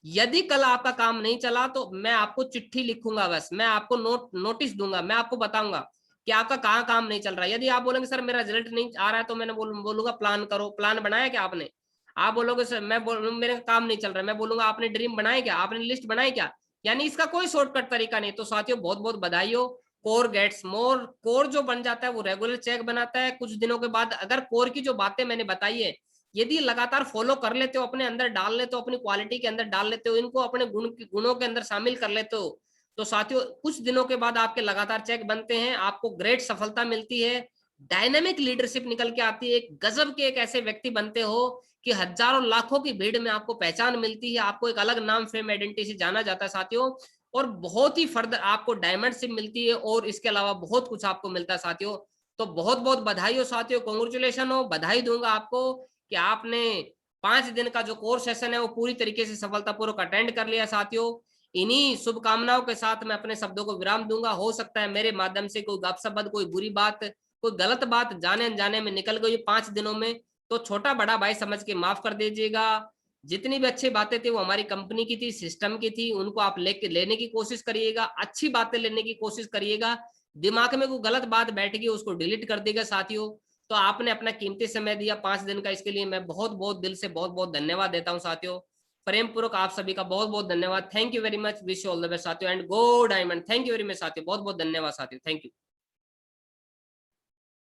यदि कल आपका काम नहीं चला तो मैं आपको चिट्ठी लिखूंगा, बस मैं आपको नोटिस दूंगा, मैं आपको बताऊंगा कि आपका कहाँ काम नहीं चल रहा है। यदि आप बोलेंगे सर मेरा रिजल्ट नहीं आ रहा है, तो मैंने बोलूंगा प्लान करो, प्लान बनाया क्या आपने? आप बोलोगे सर मैं मेरे काम नहीं चल रहा है, मैं बोलूंगा आपने ड्रीम बनाए क्या, आपने लिस्ट बनाई क्या? यानी इसका कोई शॉर्टकट तरीका नहीं। तो साथियों बहुत बहुत बधाई हो, कोर गेट्स मोर। कोर जो बन जाता है वो रेगुलर चेक बनाता है, कुछ दिनों के बाद अगर कोर की जो बातें मैंने बताई है यदि लगातार फॉलो कर लेते हो, अपने अंदर डाल लेते हो, अपनी क्वालिटी के अंदर डाल लेते हो, इनको अपने गुणों के अंदर शामिल कर लेते हो, तो साथियों कुछ दिनों के बाद आपके लगातार चेक बनते हैं, आपको ग्रेट सफलता मिलती है, डायनेमिक लीडरशिप निकल के आती है, एक गजब के एक ऐसे व्यक्ति बनते हो कि हजारों लाखों की भीड़ में आपको पहचान मिलती है, आपको एक अलग नाम फेम आइडेंटिटी से जाना जाता है साथियों, और बहुत ही फर्दर आपको डायमंडशिप मिलती है, और इसके अलावा बहुत कुछ आपको मिलता है साथियों। तो बहुत बहुत बधाई हो साथियों, कांग्रेचुलेशन हो, बधाई दूंगा आपको कि आपने 5 दिन का जो कोर्स सेशन है वो पूरी तरीके से सफलतापूर्वक अटेंड कर लिया साथियों। इन्हीं शुभकामनाओं के साथ मैं अपने शब्दों को विराम दूंगा। हो सकता है मेरे माध्यम से कोई गपशप, कोई बुरी बात, कोई गलत बात जाने अनजाने में निकल गई 5 दिनों में, तो छोटा बड़ा भाई समझ के माफ कर दीजिएगा। जितनी भी अच्छी बातें थी वो हमारी कंपनी की थी, सिस्टम की थी, उनको आप लेने की कोशिश करिएगा, अच्छी बातें लेने की कोशिश करिएगा। दिमाग में कोई गलत बात बैठ गई उसको डिलीट कर देगा साथियों। तो आपने अपना कीमती समय दिया 5 दिन का, इसके लिए मैं बहुत बहुत दिल से बहुत बहुत धन्यवाद देता हूँ साथियों। प्रेम पूर्वक आप सभी का बहुत बहुत धन्यवाद। Thank you very much, wish you all the best साथियों, and go diamond. Thank you very much साथियों, बहुत बहुत धन्यवाद साथियों, थैंक यू।